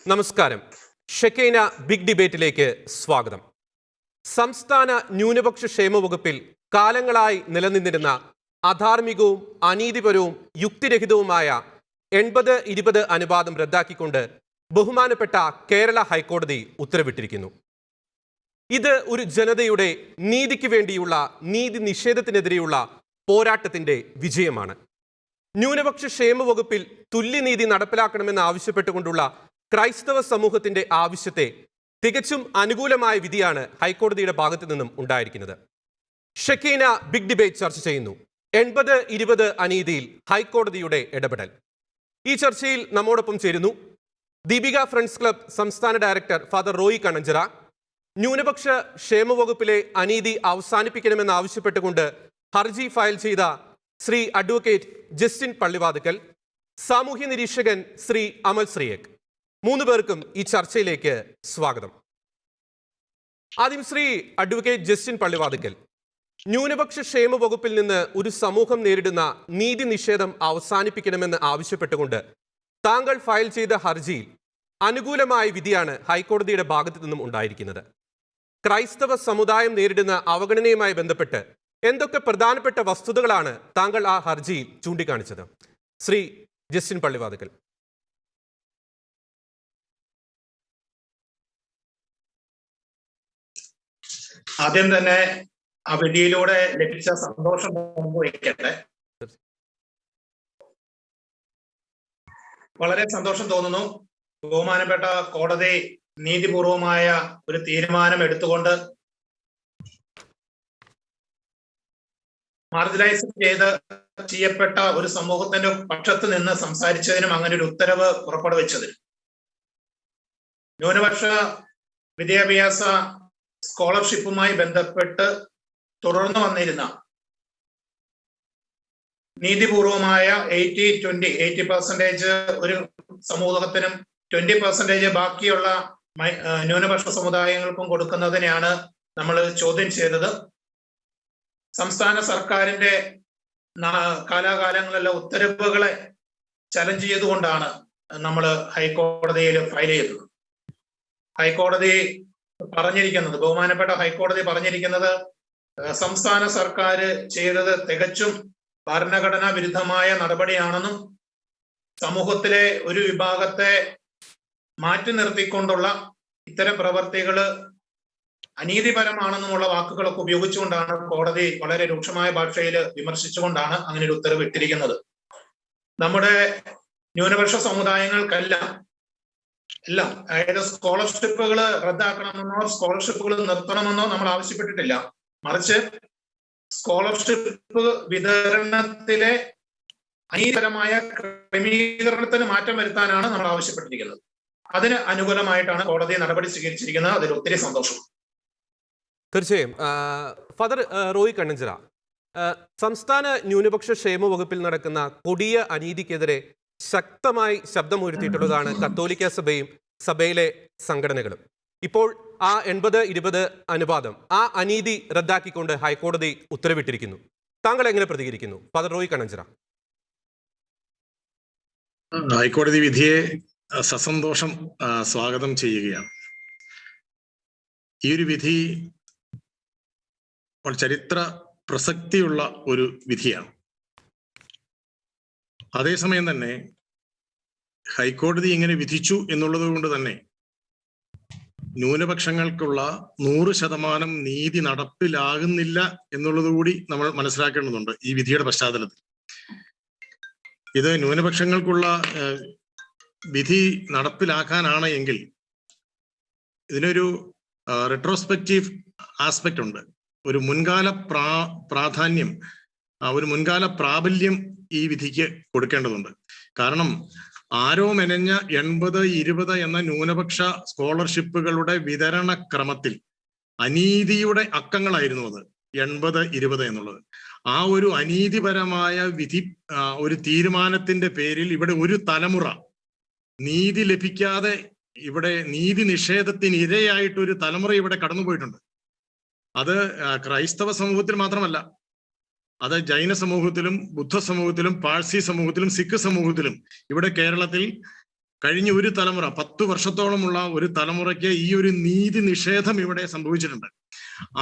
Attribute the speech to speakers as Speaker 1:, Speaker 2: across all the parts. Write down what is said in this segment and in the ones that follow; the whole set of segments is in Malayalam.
Speaker 1: നമസ്കാരം. ഷെക്കൈന ബിഗ് ഡിബേറ്റിലേക്ക് സ്വാഗതം. സംസ്ഥാന ന്യൂനപക്ഷ ക്ഷേമ വകുപ്പിൽ കാലങ്ങളായി നിലനിന്നിരുന്ന അധാർമികവും അനീതിപരവും യുക്തിരഹിതവുമായ 80-20 അനുപാതം റദ്ദാക്കിക്കൊണ്ട് ബഹുമാനപ്പെട്ട കേരള ഹൈക്കോടതി ഉത്തരവിട്ടിരിക്കുന്നു. ഇത് ഒരു ജനതയുടെ നീതിക്ക് വേണ്ടിയുള്ള നീതി നിഷേധത്തിനെതിരെയുള്ള പോരാട്ടത്തിന്റെ വിജയമാണ്. ന്യൂനപക്ഷ ക്ഷേമ വകുപ്പിൽ തുല്യനീതി നടപ്പിലാക്കണമെന്ന് ആവശ്യപ്പെട്ടുകൊണ്ടുള്ള ക്രൈസ്തവ സമൂഹത്തിന്റെ ആവശ്യത്തെ തികച്ചും അനുകൂലമായ വിധിയാണ് ഹൈക്കോടതിയുടെ ഭാഗത്തു നിന്നും ഉണ്ടായിരിക്കുന്നത്. ഷെക്കൈന ബിഗ് ഡിബേറ്റ് ചർച്ച ചെയ്യുന്നു 80-20 അനീതിയിൽ ഹൈക്കോടതിയുടെ ഇടപെടൽ. ഈ ചർച്ചയിൽ നമ്മോടൊപ്പം ചേരുന്നു ദീപിക ഫ്രണ്ട്സ് ക്ലബ് സംസ്ഥാന ഡയറക്ടർ ഫാദർ റോയി കണഞ്ചിറ, ന്യൂനപക്ഷ ക്ഷേമ വകുപ്പിലെ അനീതി അവസാനിപ്പിക്കണമെന്ന് ആവശ്യപ്പെട്ടുകൊണ്ട് ഹർജി ഫയൽ ചെയ്ത ശ്രീ അഡ്വക്കേറ്റ് ജസ്റ്റിൻ പള്ളിവാതുക്കൽ, സാമൂഹ്യ നിരീക്ഷകൻ ശ്രീ അമൽ ശ്രീയേക്. 3 പേർക്കും ഈ ചർച്ചയിലേക്ക് സ്വാഗതം. ആദ്യം ശ്രീ അഡ്വക്കേറ്റ് ജസ്റ്റിൻ പള്ളിവാതുക്കൽ, ന്യൂനപക്ഷ ക്ഷേമ വകുപ്പിൽ നിന്ന് ഒരു സമൂഹം നേരിടുന്ന നീതി നിഷേധം അവസാനിപ്പിക്കണമെന്ന് ആവശ്യപ്പെട്ടുകൊണ്ട് താങ്കൾ ഫയൽ ചെയ്ത ഹർജിയിൽ അനുകൂലമായ വിധിയാണ് ഹൈക്കോടതിയുടെ ഭാഗത്തു നിന്നും ഉണ്ടായിരിക്കുന്നത്. ക്രൈസ്തവ സമുദായം നേരിടുന്ന അവഗണനയുമായി ബന്ധപ്പെട്ട് എന്തൊക്കെ പ്രധാനപ്പെട്ട വസ്തുതകളാണ് താങ്കൾ ആ ഹർജിയിൽ ചൂണ്ടിക്കാണിച്ചത്? ശ്രീ ജസ്റ്റിൻ പള്ളിവാതുക്കൽ.
Speaker 2: ആദ്യം തന്നെ ആ വിധിയിലൂടെ ലഭിച്ച സന്തോഷം പങ്കുവയ്ക്കട്ടെ. വളരെ സന്തോഷം തോന്നുന്നു. ബഹുമാനപ്പെട്ട കോടതി നീതിപൂർവമായ ഒരു തീരുമാനം എടുത്തുകൊണ്ട് മാർജിനലൈസ് ചെയ്യപ്പെട്ട ഒരു സമൂഹത്തിന്റെ പക്ഷത്ത് നിന്ന് സംസാരിച്ചതിനും അങ്ങനെ ഒരു ഉത്തരവ് പുറപ്പെടുവിച്ചതിനും ന്യൂനപക്ഷ വിദ്യാഭ്യാസ സ്കോളർഷിപ്പുമായി ബന്ധപ്പെട്ട് തുടർന്നു വന്നിരുന്ന നീതിപൂർവമായ 80% ഒരു സമൂഹത്തിനും 20% ബാക്കിയുള്ള ന്യൂനപക്ഷ സമുദായങ്ങൾക്കും കൊടുക്കുന്നതിനെയാണ് നമ്മൾ ചോദ്യം ചെയ്തത്. സംസ്ഥാന സർക്കാരിന്റെ കാലാകാലങ്ങളിലെ ഉത്തരവുകളെ ചലഞ്ച് ചെയ്തുകൊണ്ടാണ് നമ്മൾ ഹൈക്കോടതിയിൽ ഫയൽ ചെയ്തത്. ഹൈക്കോടതി പറഞ്ഞിരിക്കുന്നത്, ബഹുമാനപ്പെട്ട ഹൈക്കോടതി പറഞ്ഞിരിക്കുന്നത്, സംസ്ഥാന സർക്കാർ ചെയ്തത് തികച്ചും ഭരണഘടനാ വിരുദ്ധമായ നടപടിയാണെന്നും സമൂഹത്തിലെ ഒരു വിഭാഗത്തെ മാറ്റി നിർത്തിക്കൊണ്ടുള്ള ഇത്തരം പ്രവർത്തികള് അനീതിപരമാണെന്നുമുള്ള വാക്കുകളൊക്കെ ഉപയോഗിച്ചുകൊണ്ടാണ് കോടതി വളരെ രൂക്ഷമായ ഭാഷയിൽ വിമർശിച്ചുകൊണ്ടാണ് അങ്ങനെ ഒരു ഉത്തരവ് ഇട്ടിരിക്കുന്നത്. നമ്മുടെ ന്യൂനപക്ഷ സമുദായങ്ങൾക്കെല്ലാം അതായത് സ്കോളർഷിപ്പുകൾ റദ്ദാക്കണമെന്നോ സ്കോളർഷിപ്പുകൾ നിർത്തണമെന്നോ നമ്മൾ ആവശ്യപ്പെട്ടിട്ടില്ല. മറിച്ച് സ്കോളർഷിപ്പ് വിതരണത്തിലെ അനീതിപരമായ ക്രമീകരണത്തിന് മാറ്റം വരുത്താനാണ് നമ്മൾ ആവശ്യപ്പെട്ടിരിക്കുന്നത്. അതിന് അനുകൂലമായിട്ടാണ് കോടതി നടപടി സ്വീകരിച്ചിരിക്കുന്നത്. അതിൽ ഒത്തിരി സന്തോഷം.
Speaker 1: തീർച്ചയായും. ഫാദർ റോയി കണ്ണഞ്ചിറ, സംസ്ഥാന ന്യൂനപക്ഷ ക്ഷേമ വകുപ്പിൽ നടക്കുന്ന കൊടിയ അനീതിക്കെതിരെ ശക്തമായി ശബ്ദമുയർത്തിയിട്ടുള്ളതാണ് കത്തോലിക്ക സഭയും സഭയിലെ സംഘടനകളും. ഇപ്പോൾ ആ 80-20 അനുപാതം, ആ അനീതി റദ്ദാക്കിക്കൊണ്ട് ഹൈക്കോടതി ഉത്തരവിട്ടിരിക്കുന്നു. താങ്കൾ എങ്ങനെ പ്രതികരിക്കുന്നു? ഫാദർ റോയി കണ്ണഞ്ചിറ.
Speaker 3: ഹൈക്കോടതി വിധിയെ സസന്തോഷം സ്വാഗതം ചെയ്യുകയാണ്. ഈ ഒരു വിധി ചരിത്ര പ്രസക്തിയുള്ള ഒരു വിധിയാണ്. അതേസമയം തന്നെ ഹൈക്കോടതി ഇങ്ങനെ വിധിച്ചു എന്നുള്ളത് കൊണ്ട് തന്നെ ന്യൂനപക്ഷങ്ങൾക്കുള്ള 100% നീതി നടപ്പിലാകുന്നില്ല എന്നുള്ളത് കൂടി നമ്മൾ മനസ്സിലാക്കേണ്ടതുണ്ട്. ഈ വിധിയുടെ പശ്ചാത്തലത്തിൽ ഇത് ന്യൂനപക്ഷങ്ങൾക്കുള്ള വിധി നടപ്പിലാക്കാനാണ് എങ്കിൽ ഇതിനൊരു റെട്രോസ്പെക്റ്റീവ് ആസ്പെക്റ്റ് ഉണ്ട്. ഒരു മുൻകാല പ്രാധാന്യം, ഒരു മുൻകാല പ്രാബല്യം ഈ വിധിക്ക് കൊടുക്കേണ്ടതുണ്ട്. കാരണം ആരോ മെനഞ്ഞ 80-20 എന്ന ന്യൂനപക്ഷ സ്കോളർഷിപ്പുകളുടെ വിതരണ ക്രമത്തിൽ അനീതിയുടെ അക്കങ്ങളായിരുന്നു അത് 80-20 എന്നുള്ളത്. ആ ഒരു അനീതിപരമായ വിധി, ഒരു തീരുമാനത്തിന്റെ പേരിൽ ഇവിടെ ഒരു തലമുറ നീതി ലഭിക്കാതെ, ഇവിടെ നീതി നിഷേധത്തിന് ഇരയായിട്ട് ഒരു തലമുറ ഇവിടെ കടന്നുപോയിട്ടുണ്ട്. അത് ക്രൈസ്തവ സമൂഹത്തിൽ മാത്രമല്ല, അത് ജൈന സമൂഹത്തിലും ബുദ്ധ സമൂഹത്തിലും പാഴ്സി സമൂഹത്തിലും സിഖ് സമൂഹത്തിലും ഇവിടെ കേരളത്തിൽ കഴിഞ്ഞ ഒരു തലമുറ 10 വർഷത്തോളമുള്ള ഒരു തലമുറയ്ക്ക് ഈ ഒരു നീതി നിഷേധം ഇവിടെ സംഭവിച്ചിട്ടുണ്ട്.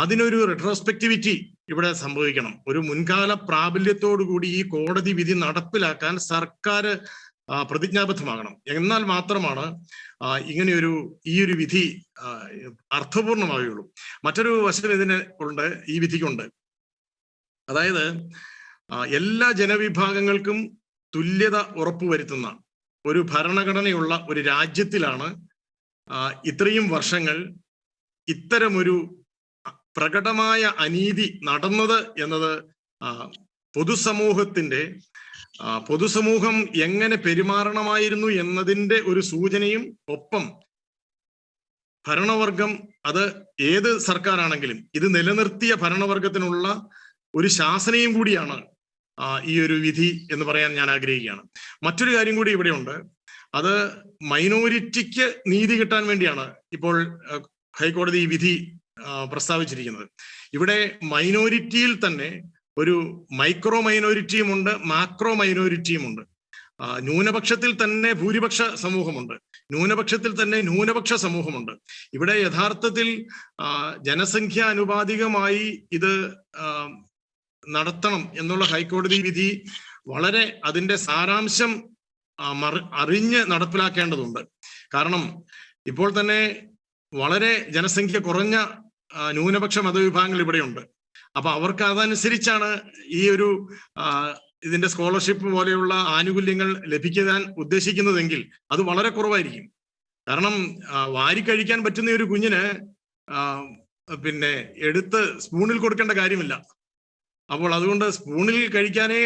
Speaker 3: അതിനൊരു റെട്രോസ്പെക്ടിവിറ്റി ഇവിടെ സംഭവിക്കണം. ഒരു മുൻകാല പ്രാബല്യത്തോടുകൂടി ഈ കോടതി വിധി നടപ്പിലാക്കാൻ സർക്കാർ പ്രതിജ്ഞാബദ്ധമാകണം. എന്നാൽ മാത്രമാണ് ഈ ഒരു വിധി അർത്ഥപൂർണമാവുകയുള്ളൂ. മറ്റൊരു വശം ഇതിന് ഉണ്ട്, ഈ വിധിക്കുണ്ട്. അതായത് എല്ലാ ജനവിഭാഗങ്ങൾക്കും തുല്യത ഉറപ്പുവരുത്തുന്ന ഒരു ഭരണഘടനയുള്ള ഒരു രാജ്യത്തിലാണ് ഇത്രയും വർഷങ്ങൾ ഇത്തരമൊരു പ്രകടമായ അനീതി നടന്നത് എന്നത് പൊതുസമൂഹം എങ്ങനെ പെരുമാറണമായിരുന്നു എന്നതിന്റെ ഒരു സൂചനയും, ഒപ്പം ഭരണവർഗം, അത് ഏത് സർക്കാരാണെങ്കിലും ഇത് നിലനിർത്തിയ ഭരണവർഗത്തിനുള്ള ഒരു ശാസനയും കൂടിയാണ് ഈ ഒരു വിധി എന്ന് പറയാൻ ഞാൻ ആഗ്രഹിക്കുകയാണ്. മറ്റൊരു കാര്യം കൂടി ഇവിടെയുണ്ട്. അത് മൈനോരിറ്റിക്ക് നീതി കിട്ടാൻ വേണ്ടിയാണ് ഇപ്പോൾ ഹൈക്കോടതി ഈ വിധി പ്രസ്താവിച്ചിരിക്കുന്നത്. ഇവിടെ മൈനോരിറ്റിയിൽ തന്നെ ഒരു മൈക്രോ മൈനോരിറ്റിയുമുണ്ട്, മാക്രോ മൈനോരിറ്റിയുമുണ്ട്. ന്യൂനപക്ഷത്തിൽ തന്നെ ഭൂരിപക്ഷ സമൂഹമുണ്ട്, ന്യൂനപക്ഷത്തിൽ തന്നെ ന്യൂനപക്ഷ സമൂഹമുണ്ട്. ഇവിടെ യഥാർത്ഥത്തിൽ ജനസംഖ്യ അനുപാതികമായി ഇത് നടത്തണം എന്നുള്ള ഹൈക്കോടതി വിധി വളരെ അതിന്റെ സാരാംശം അറിഞ്ഞ് നടപ്പിലാക്കേണ്ടതുണ്ട്. കാരണം ഇപ്പോൾ തന്നെ വളരെ ജനസംഖ്യ കുറഞ്ഞ ന്യൂനപക്ഷ മതവിഭാഗങ്ങൾ ഇവിടെയുണ്ട്. അപ്പൊ അവർക്ക് അതനുസരിച്ചാണ് ഈ ഒരു ഇതിന്റെ സ്കോളർഷിപ്പ് പോലെയുള്ള ആനുകൂല്യങ്ങൾ ലഭിക്കാൻ ഉദ്ദേശിക്കുന്നതെങ്കിൽ അത് വളരെ കുറവായിരിക്കും. കാരണം വാരിക്കഴിക്കാൻ പറ്റുന്ന ഒരു കുഞ്ഞിന് പിന്നെ എടുത്ത് സ്പൂണിൽ കൊടുക്കേണ്ട കാര്യമില്ല. അപ്പോൾ അതുകൊണ്ട് സ്പൂണിൽ കഴിക്കാനേ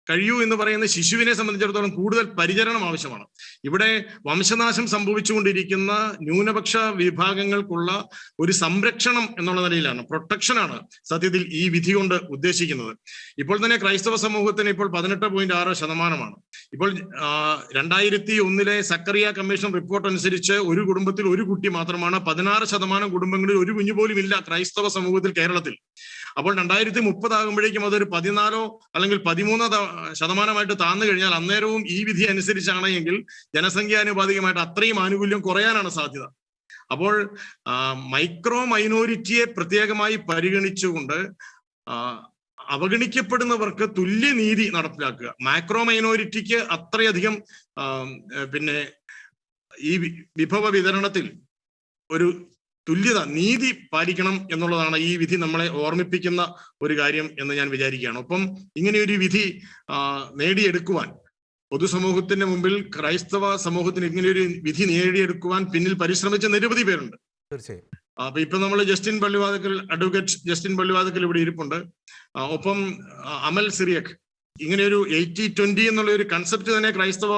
Speaker 3: കഴിയൂ എന്ന് പറയുന്ന ശിശുവിനെ സംബന്ധിച്ചിടത്തോളം കൂടുതൽ പരിചരണം ആവശ്യമാണ്. ഇവിടെ വംശനാശം സംഭവിച്ചുകൊണ്ടിരിക്കുന്ന ന്യൂനപക്ഷ വിഭാഗങ്ങൾക്കുള്ള ഒരു സംരക്ഷണം എന്നുള്ള നിലയിലാണ്, പ്രൊട്ടക്ഷനാണ് സത്യത്തിൽ ഈ വിധി കൊണ്ട് ഉദ്ദേശിക്കുന്നത്. ഇപ്പോൾ തന്നെ ക്രൈസ്തവ സമൂഹത്തിന് ഇപ്പോൾ 18.6%. ഇപ്പോൾ 2001 സക്കറിയ കമ്മീഷൻ റിപ്പോർട്ട് അനുസരിച്ച് ഒരു കുടുംബത്തിൽ ഒരു കുട്ടി മാത്രമാണ്. 16% കുടുംബങ്ങളിൽ ഒരു കുഞ്ഞു പോലും ഇല്ല ക്രൈസ്തവ സമൂഹത്തിൽ കേരളത്തിൽ. അപ്പോൾ 2030 ആകുമ്പോഴേക്കും അതൊരു 14 അല്ലെങ്കിൽ 13% താഴ്ന്നു കഴിഞ്ഞാൽ അന്നേരവും ഈ വിധി അനുസരിച്ചാണ് എങ്കിൽ ജനസംഖ്യാനുപാതികമായിട്ട് അത്രയും ആനുകൂല്യം കുറയാനാണ് സാധ്യത. അപ്പോൾ മൈക്രോ മൈനോരിറ്റിയെ പ്രത്യേകമായി പരിഗണിച്ചുകൊണ്ട് അവഗണിക്കപ്പെടുന്നവർക്ക് തുല്യനീതി നടപ്പിലാക്കുക. മാക്രോ മൈനോരിറ്റിക്ക് അത്രയധികം പിന്നെ ഈ വിഭവ വിതരണത്തിൽ ഒരു തുല്യത, നീതി പാലിക്കണം എന്നുള്ളതാണ് ഈ വിധി നമ്മളെ ഓർമ്മിപ്പിക്കുന്ന ഒരു കാര്യം എന്ന് ഞാൻ വിചാരിക്കുകയാണ്. ഒപ്പം ഇങ്ങനെയൊരു വിധി നേടിയെടുക്കുവാൻ പൊതുസമൂഹത്തിന്റെ മുമ്പിൽ ക്രൈസ്തവ സമൂഹത്തിന് ഇങ്ങനെയൊരു വിധി നേടിയെടുക്കുവാൻ പിന്നിൽ പരിശ്രമിച്ച നിരവധി പേരുണ്ട്.
Speaker 1: തീർച്ചയായും.
Speaker 3: അപ്പൊ ഇപ്പൊ നമ്മൾ അഡ്വക്കേറ്റ് ജസ്റ്റിൻ പള്ളിവാതിക്കൽ ഇവിടെ ഇരിപ്പുണ്ട്. ഒപ്പം അമൽ സിറിയക്. ഇങ്ങനെയൊരു 80-20 എന്നുള്ള ഒരു കൺസെപ്റ്റ് തന്നെ ക്രൈസ്തവ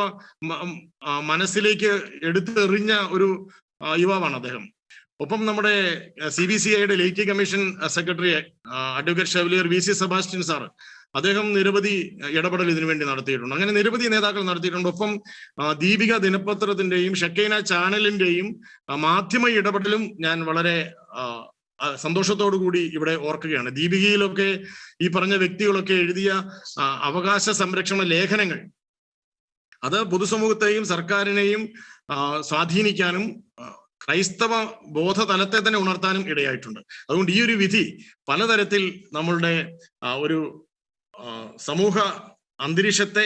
Speaker 3: മനസ്സിലേക്ക് എടുത്തെറിഞ്ഞ ഒരു യുവാവാണ് അദ്ദേഹം. ഒപ്പം നമ്മുടെ CBCIയുടെ laity commission secretary advocate chevalier VC Sebastian sir, അദ്ദേഹം നിരവധി ഇടപെടൽ ഇതിനുവേണ്ടി നടത്തിയിട്ടുണ്ട്. അങ്ങനെ നിരവധി നേതാക്കൾ നടത്തിയിട്ടുണ്ട്. ഒപ്പം ദീപിക ദിനപത്രത്തിന്റെയും ഷക്കൈന ചാനലിന്റെയും മാധ്യമ ഇടപെടലും ഞാൻ വളരെ സന്തോഷത്തോടു കൂടി ഇവിടെ ഓർക്കുകയാണ്. ദീപികയിലൊക്കെ ഈ പറഞ്ഞ വ്യക്തികളൊക്കെ എഴുതിയ അവകാശ സംരക്ഷണ ലേഖനങ്ങൾ അത് പൊതുസമൂഹത്തെയും സർക്കാരിനെയും സ്വാധീനിക്കാനും ക്രൈസ്തവ ബോധതലത്തെ തന്നെ ഉണർത്താനും ഇടയായിട്ടുണ്ട്. അതുകൊണ്ട് ഈ ഒരു വിധി പലതരത്തിൽ നമ്മളുടെ ഒരു സമൂഹ അന്തരീക്ഷത്തെ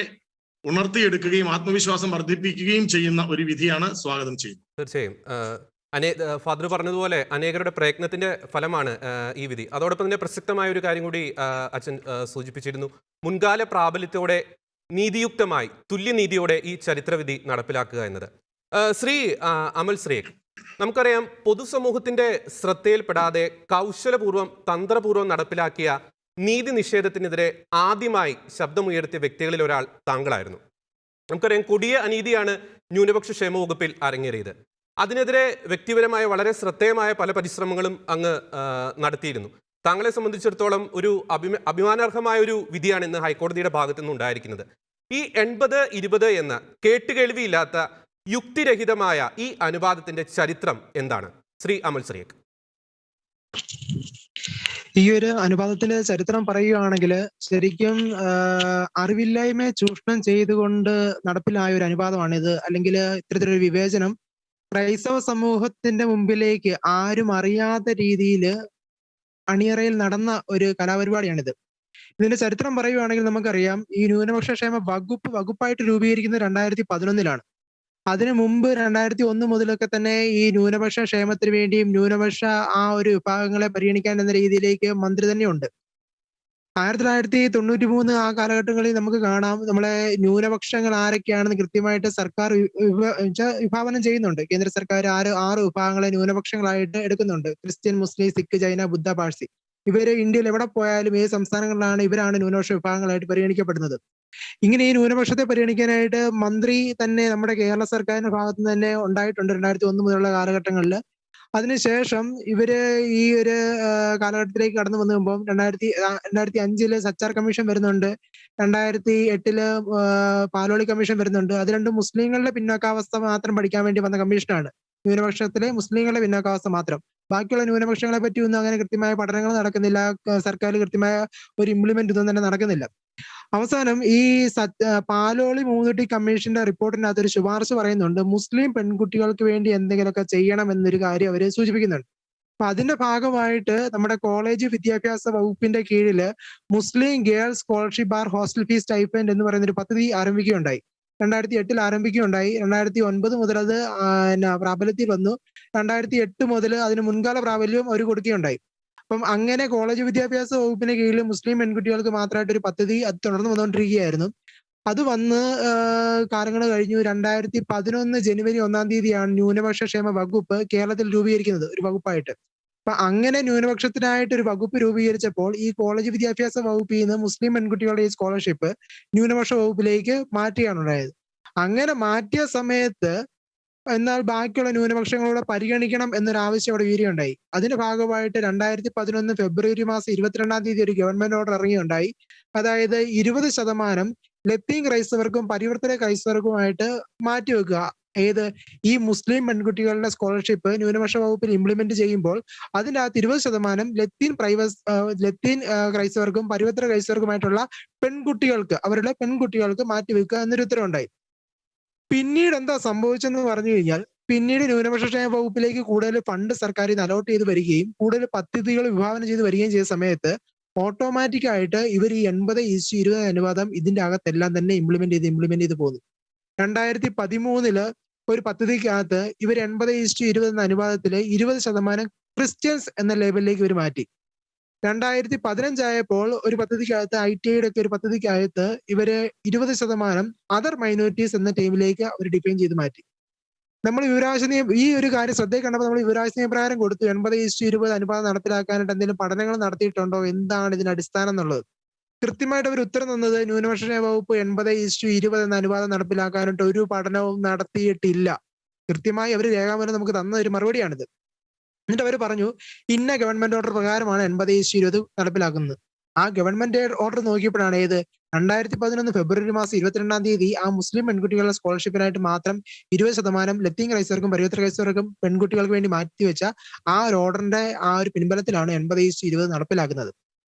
Speaker 3: ഉണർത്തിയെടുക്കുകയും ആത്മവിശ്വാസം വർദ്ധിപ്പിക്കുകയും ചെയ്യുന്ന ഒരു വിധിയാണ് സ്വാഗതം ചെയ്യുന്നത്.
Speaker 1: തീർച്ചയായും. ഫാദർ പറഞ്ഞതുപോലെ അനേകരുടെ പ്രയത്നത്തിന്റെ ഫലമാണ് ഈ വിധി. അതോടൊപ്പം തന്നെ പ്രസക്തമായ ഒരു കാര്യം കൂടി അച്ഛൻ സൂചിപ്പിച്ചിരുന്നു. മുൻകാല പ്രാബല്യത്തോടെ നീതിയുക്തമായി തുല്യനീതിയോടെ ഈ ചരിത്രവിധി നടപ്പിലാക്കുക എന്നത്. ശ്രീ അമൽ ശ്രീക്, നമുക്കറിയാം പൊതുസമൂഹത്തിന്റെ ശ്രദ്ധയിൽപ്പെടാതെ കൗശലപൂർവ്വം തന്ത്രപൂർവ്വം നടപ്പിലാക്കിയ നീതി നിഷേധത്തിനെതിരെ ആദ്യമായി ശബ്ദമുയർത്തിയ വ്യക്തികളിൽ ഒരാൾ താങ്കളായിരുന്നു. നമുക്കറിയാം കൊടിയ അനീതിയാണ് ന്യൂനപക്ഷ ക്ഷേമ വകുപ്പിൽ അരങ്ങേറിയത്. അതിനെതിരെ വ്യക്തിപരമായ വളരെ ശ്രദ്ധേയമായ പല പരിശ്രമങ്ങളും അങ്ങ് നടത്തിയിരുന്നു. താങ്കളെ സംബന്ധിച്ചിടത്തോളം ഒരു അഭിമാനാർഹമായ ഒരു വിധിയാണ് ഇന്ന് ഹൈക്കോടതിയുടെ ഭാഗത്തു നിന്ന് ഉണ്ടായിരിക്കുന്നത്. ഈ 80-20 എന്ന കേട്ടുകേൾവിയില്ലാത്ത യുക്തിരഹിതമായ ഈ അനുവാദത്തിന്റെ ചരിത്രം എന്താണ് ശ്രീ അമൽ ശ്രീക്?
Speaker 4: ഈ ഒരു അനുപാതത്തിന്റെ ചരിത്രം പറയുകയാണെങ്കിൽ ശരിക്കും അറിവില്ലായ്മയെ ചൂഷണം ചെയ്തുകൊണ്ട് നടപ്പിലായ ഒരു അനുപാതമാണിത്. അല്ലെങ്കിൽ ഇത്തരത്തിലൊരു വിവേചനം ക്രൈസ്തവ സമൂഹത്തിന്റെ മുമ്പിലേക്ക് ആരും അറിയാത്ത രീതിയിൽ അണിയറയിൽ നടന്ന ഒരു കലാപരിപാടിയാണിത്. ഇതിന്റെ ചരിത്രം പറയുകയാണെങ്കിൽ നമുക്കറിയാം, ഈ ന്യൂനപക്ഷ ക്ഷേമ വകുപ്പായിട്ട് രൂപീകരിക്കുന്നത് 2011-ലാണ്. അതിനു മുമ്പ് 2001 മുതലൊക്കെ തന്നെ ഈ ന്യൂനപക്ഷ ക്ഷേമത്തിന് വേണ്ടിയും ന്യൂനപക്ഷ ആ ഒരു വിഭാഗങ്ങളെ പരിഗണിക്കാൻ എന്ന രീതിയിലേക്ക് മന്ത്രി തന്നെ ഉണ്ട്. 1993 ആ കാലഘട്ടങ്ങളിൽ നമുക്ക് കാണാം, നമ്മളെ ന്യൂനപക്ഷങ്ങൾ ആരൊക്കെയാണെന്ന് കൃത്യമായിട്ട് സർക്കാർ വിഭാവനം ചെയ്യുന്നുണ്ട്. കേന്ദ്ര സർക്കാർ 6 വിഭാഗങ്ങളെ ന്യൂനപക്ഷങ്ങളായിട്ട് എടുക്കുന്നുണ്ട്. ക്രിസ്ത്യൻ, മുസ്ലിം, സിഖ്, ജൈന, ബുദ്ധ, പാഴ്സി. ഇവര് ഇന്ത്യയിൽ എവിടെ പോയാലും ഏത് സംസ്ഥാനങ്ങളിലാണ് ഇവരാണ് ന്യൂനപക്ഷ വിഭാഗങ്ങളായിട്ട് പരിഗണിക്കപ്പെടുന്നത്. ഇങ്ങനെ ഈ ന്യൂനപക്ഷത്തെ പരിഗണിക്കാനായിട്ട് മന്ത്രി തന്നെ നമ്മുടെ കേരള സർക്കാരിന്റെ ഭാഗത്ത് നിന്ന് തന്നെ ഉണ്ടായിട്ടുണ്ട് 2001 മുതലുള്ള കാലഘട്ടങ്ങളിൽ. അതിനുശേഷം ഇവര് ഈ ഒരു കാലഘട്ടത്തിലേക്ക് കടന്നു വന്നുമ്പോൾ 2005 സച്ചാർ കമ്മീഷൻ വരുന്നുണ്ട്, 2008 പാലോളി കമ്മീഷൻ വരുന്നുണ്ട്. അത് രണ്ടും മുസ്ലിങ്ങളുടെ പിന്നോക്കാവസ്ഥ മാത്രം പഠിക്കാൻ വേണ്ടി വന്ന കമ്മീഷനാണ്. ന്യൂനപക്ഷത്തിലെ മുസ്ലിങ്ങളുടെ പിന്നോക്കാവസ്ഥ മാത്രം. ബാക്കിയുള്ള ന്യൂനപക്ഷങ്ങളെ പറ്റി ഒന്നും അങ്ങനെ കൃത്യമായ പഠനങ്ങൾ നടക്കുന്നില്ല. സർക്കാർ കൃത്യമായ ഒരു ഇംപ്ലിമെന്റ് ഒന്നും തന്നെ നടക്കുന്നില്ല. അവസാനം ഈ പാലോളി മൂന്നുട്ടി കമ്മീഷന്റെ റിപ്പോർട്ടിനകത്ത് ഒരു ശുപാർശ പറയുന്നുണ്ട്, മുസ്ലിം പെൺകുട്ടികൾക്ക് വേണ്ടി എന്തെങ്കിലുമൊക്കെ ചെയ്യണം എന്നൊരു കാര്യം അവര് സൂചിപ്പിക്കുന്നുണ്ട്. അപ്പൊ അതിന്റെ ഭാഗമായിട്ട് നമ്മുടെ കോളേജ് വിദ്യാഭ്യാസ വകുപ്പിന്റെ കീഴില് മുസ്ലിം ഗേൾസ് സ്കോളർഷിപ്പ് ബാർ ഹോസ്റ്റൽ ഫീസ് സ്റ്റൈപ്പൻഡ് എന്ന് പറയുന്ന ഒരു പദ്ധതി ആരംഭിക്കുകയുണ്ടായി. 2008 ആരംഭിക്കുകയുണ്ടായി. 2009 മുതൽ അത് പ്രാബല്യത്തിൽ വന്നു. 2008 മുതൽ അതിന് മുൻകാല പ്രാബല്യവും അവർ കൊടുക്കുകയുണ്ടായി. അപ്പം അങ്ങനെ കോളേജ് വിദ്യാഭ്യാസ വകുപ്പിന് കീഴിൽ മുസ്ലിം പെൺകുട്ടികൾക്ക് മാത്രമായിട്ട് ഒരു പദ്ധതി അത് തുടർന്ന് വന്നുകൊണ്ടിരിക്കുകയായിരുന്നു. അത് വന്ന് കാലങ്ങൾ കഴിഞ്ഞു. 2011 ജനുവരി 1-ാം തീയതിയാണ് ന്യൂനപക്ഷ ക്ഷേമ വകുപ്പ് കേരളത്തിൽ രൂപീകരിക്കുന്നത്, ഒരു വകുപ്പായിട്ട്. അപ്പൊ അങ്ങനെ ന്യൂനപക്ഷത്തിനായിട്ട് ഒരു വകുപ്പ് രൂപീകരിച്ചപ്പോൾ ഈ കോളേജ് വിദ്യാഭ്യാസ വകുപ്പിൽ നിന്ന് മുസ്ലിം പെൺകുട്ടികളുടെ ഈ സ്കോളർഷിപ്പ് ന്യൂനപക്ഷ വകുപ്പിലേക്ക് മാറ്റുകയാണ് ഉണ്ടായത്. അങ്ങനെ മാറ്റിയ സമയത്ത് എന്നാൽ ബാക്കിയുള്ള ന്യൂനപക്ഷങ്ങളോട് പരിഗണിക്കണം എന്നൊരു ആവശ്യം അവിടെ ഉയരുകയുണ്ടായി. അതിന്റെ ഭാഗമായിട്ട് 2011 ഫെബ്രുവരി മാസം 22-ാം തീയതി ഒരു ഗവൺമെന്റ് ഓർഡർ ഇറങ്ങിയുണ്ടായി. അതായത് 20% ലത്തീൻ ക്രൈസ്തവർക്കും പരിവർത്തന ക്രൈസ്തവർക്കുമായിട്ട് മാറ്റിവെക്കുക. ഏത് ഈ മുസ്ലിം പെൺകുട്ടികളുടെ സ്കോളർഷിപ്പ് ന്യൂനപക്ഷ വകുപ്പിൽ ഇംപ്ലിമെന്റ് ചെയ്യുമ്പോൾ അതിൻ്റെ അകത്ത് 20% ലത്തീൻ ക്രൈസ്തവർക്കും പരിവർത്തന ക്രൈസ്തവർക്കുമായിട്ടുള്ള പെൺകുട്ടികൾക്ക്, അവരുടെ പെൺകുട്ടികൾക്ക് മാറ്റിവെക്കുക എന്നൊരു ഉത്തരവുണ്ടായി. പിന്നീട് എന്താ സംഭവിച്ചെന്ന് പറഞ്ഞു കഴിഞ്ഞാൽ, പിന്നീട് ന്യൂനപക്ഷ ക്ഷേമ വകുപ്പിലേക്ക് കൂടുതൽ ഫണ്ട് സർക്കാർ അലോട്ട് ചെയ്ത് വരികയും കൂടുതൽ പദ്ധതികൾ വിഭാവനം ചെയ്ത് വരികയും ചെയ്ത സമയത്ത് ഓട്ടോമാറ്റിക് ആയിട്ട് ഇവർ ഈ 80:20 അനുപാതം ഇതിന്റെ അകത്തെല്ലാം തന്നെ ഇംപ്ലിമെന്റ് ചെയ്ത് പോകുന്നു. 2013 ഒരു പദ്ധതിക്കകത്ത് ഇവർ 80:20 എന്ന അനുപാതത്തില് 20% ക്രിസ്ത്യൻസ് എന്ന ലേബലിലേക്ക് ഇവർ മാറ്റി. 2015 ആയപ്പോൾ ഒരു പദ്ധതിക്കകത്ത് ITIയുടെ ഒക്കെ ഒരു പദ്ധതിക്കകത്ത് ഇവര് 20% അതർ മൈനോറിറ്റീസ് എന്ന ടീമിലേക്ക് അവർ ഡിഫൈൻ ചെയ്ത് മാറ്റി. നമ്മൾ വിവരാവകാശ നിയമം ഈ ഒരു കാര്യം ശ്രദ്ധയിൽ കണ്ടപ്പോൾ നമ്മൾ വിവരാവകാശ നിയമപ്രകാരം കൊടുത്തു 80:20 അനുപാതം നടപ്പിലാക്കാനായിട്ട് എന്തെങ്കിലും പഠനങ്ങൾ നടത്തിയിട്ടുണ്ടോ, എന്താണ് ഇതിന്റെ അടിസ്ഥാനം എന്നുള്ളത്. കൃത്യമായിട്ട് അവർ ഉത്തരം തന്നത് ന്യൂനപക്ഷ വകുപ്പ് 80:20 എന്ന അനുപാതം നടപ്പിലാക്കാനായിട്ട് ഒരു പഠനവും നടത്തിയിട്ടില്ല. കൃത്യമായി അവർ രേഖാമൂലം നമുക്ക് തന്ന ഒരു മറുപടിയാണിത്. എന്നിട്ട് അവർ പറഞ്ഞു, ഇന്ന ഗവൺമെന്റ് ഓർഡർ പ്രകാരമാണ് 80:20 നടപ്പിലാക്കുന്നത്. ആ ഗവൺമെന്റ് ഓർഡർ നോക്കിയപ്പോഴാണ് 2011 ഫെബ്രുവരി മാസം 22-ാം തീയതി ആ മുസ്ലിം പെൺകുട്ടികളുടെ സ്കോളർഷിപ്പിനായിട്ട് മാത്രം 20% ലത്തീൻ ക്രൈസ്തവർക്കും പരിവർത്തന ക്രൈസ്തവർക്കും പെൺകുട്ടികൾക്ക് വേണ്ടി മാറ്റിവെച്ച ആ ഒരു ഓർഡറിന്റെ ആ ഒരു പിൻബലത്തിലാണ് 80:20 നടപ്പിലാക്കുന്നത്.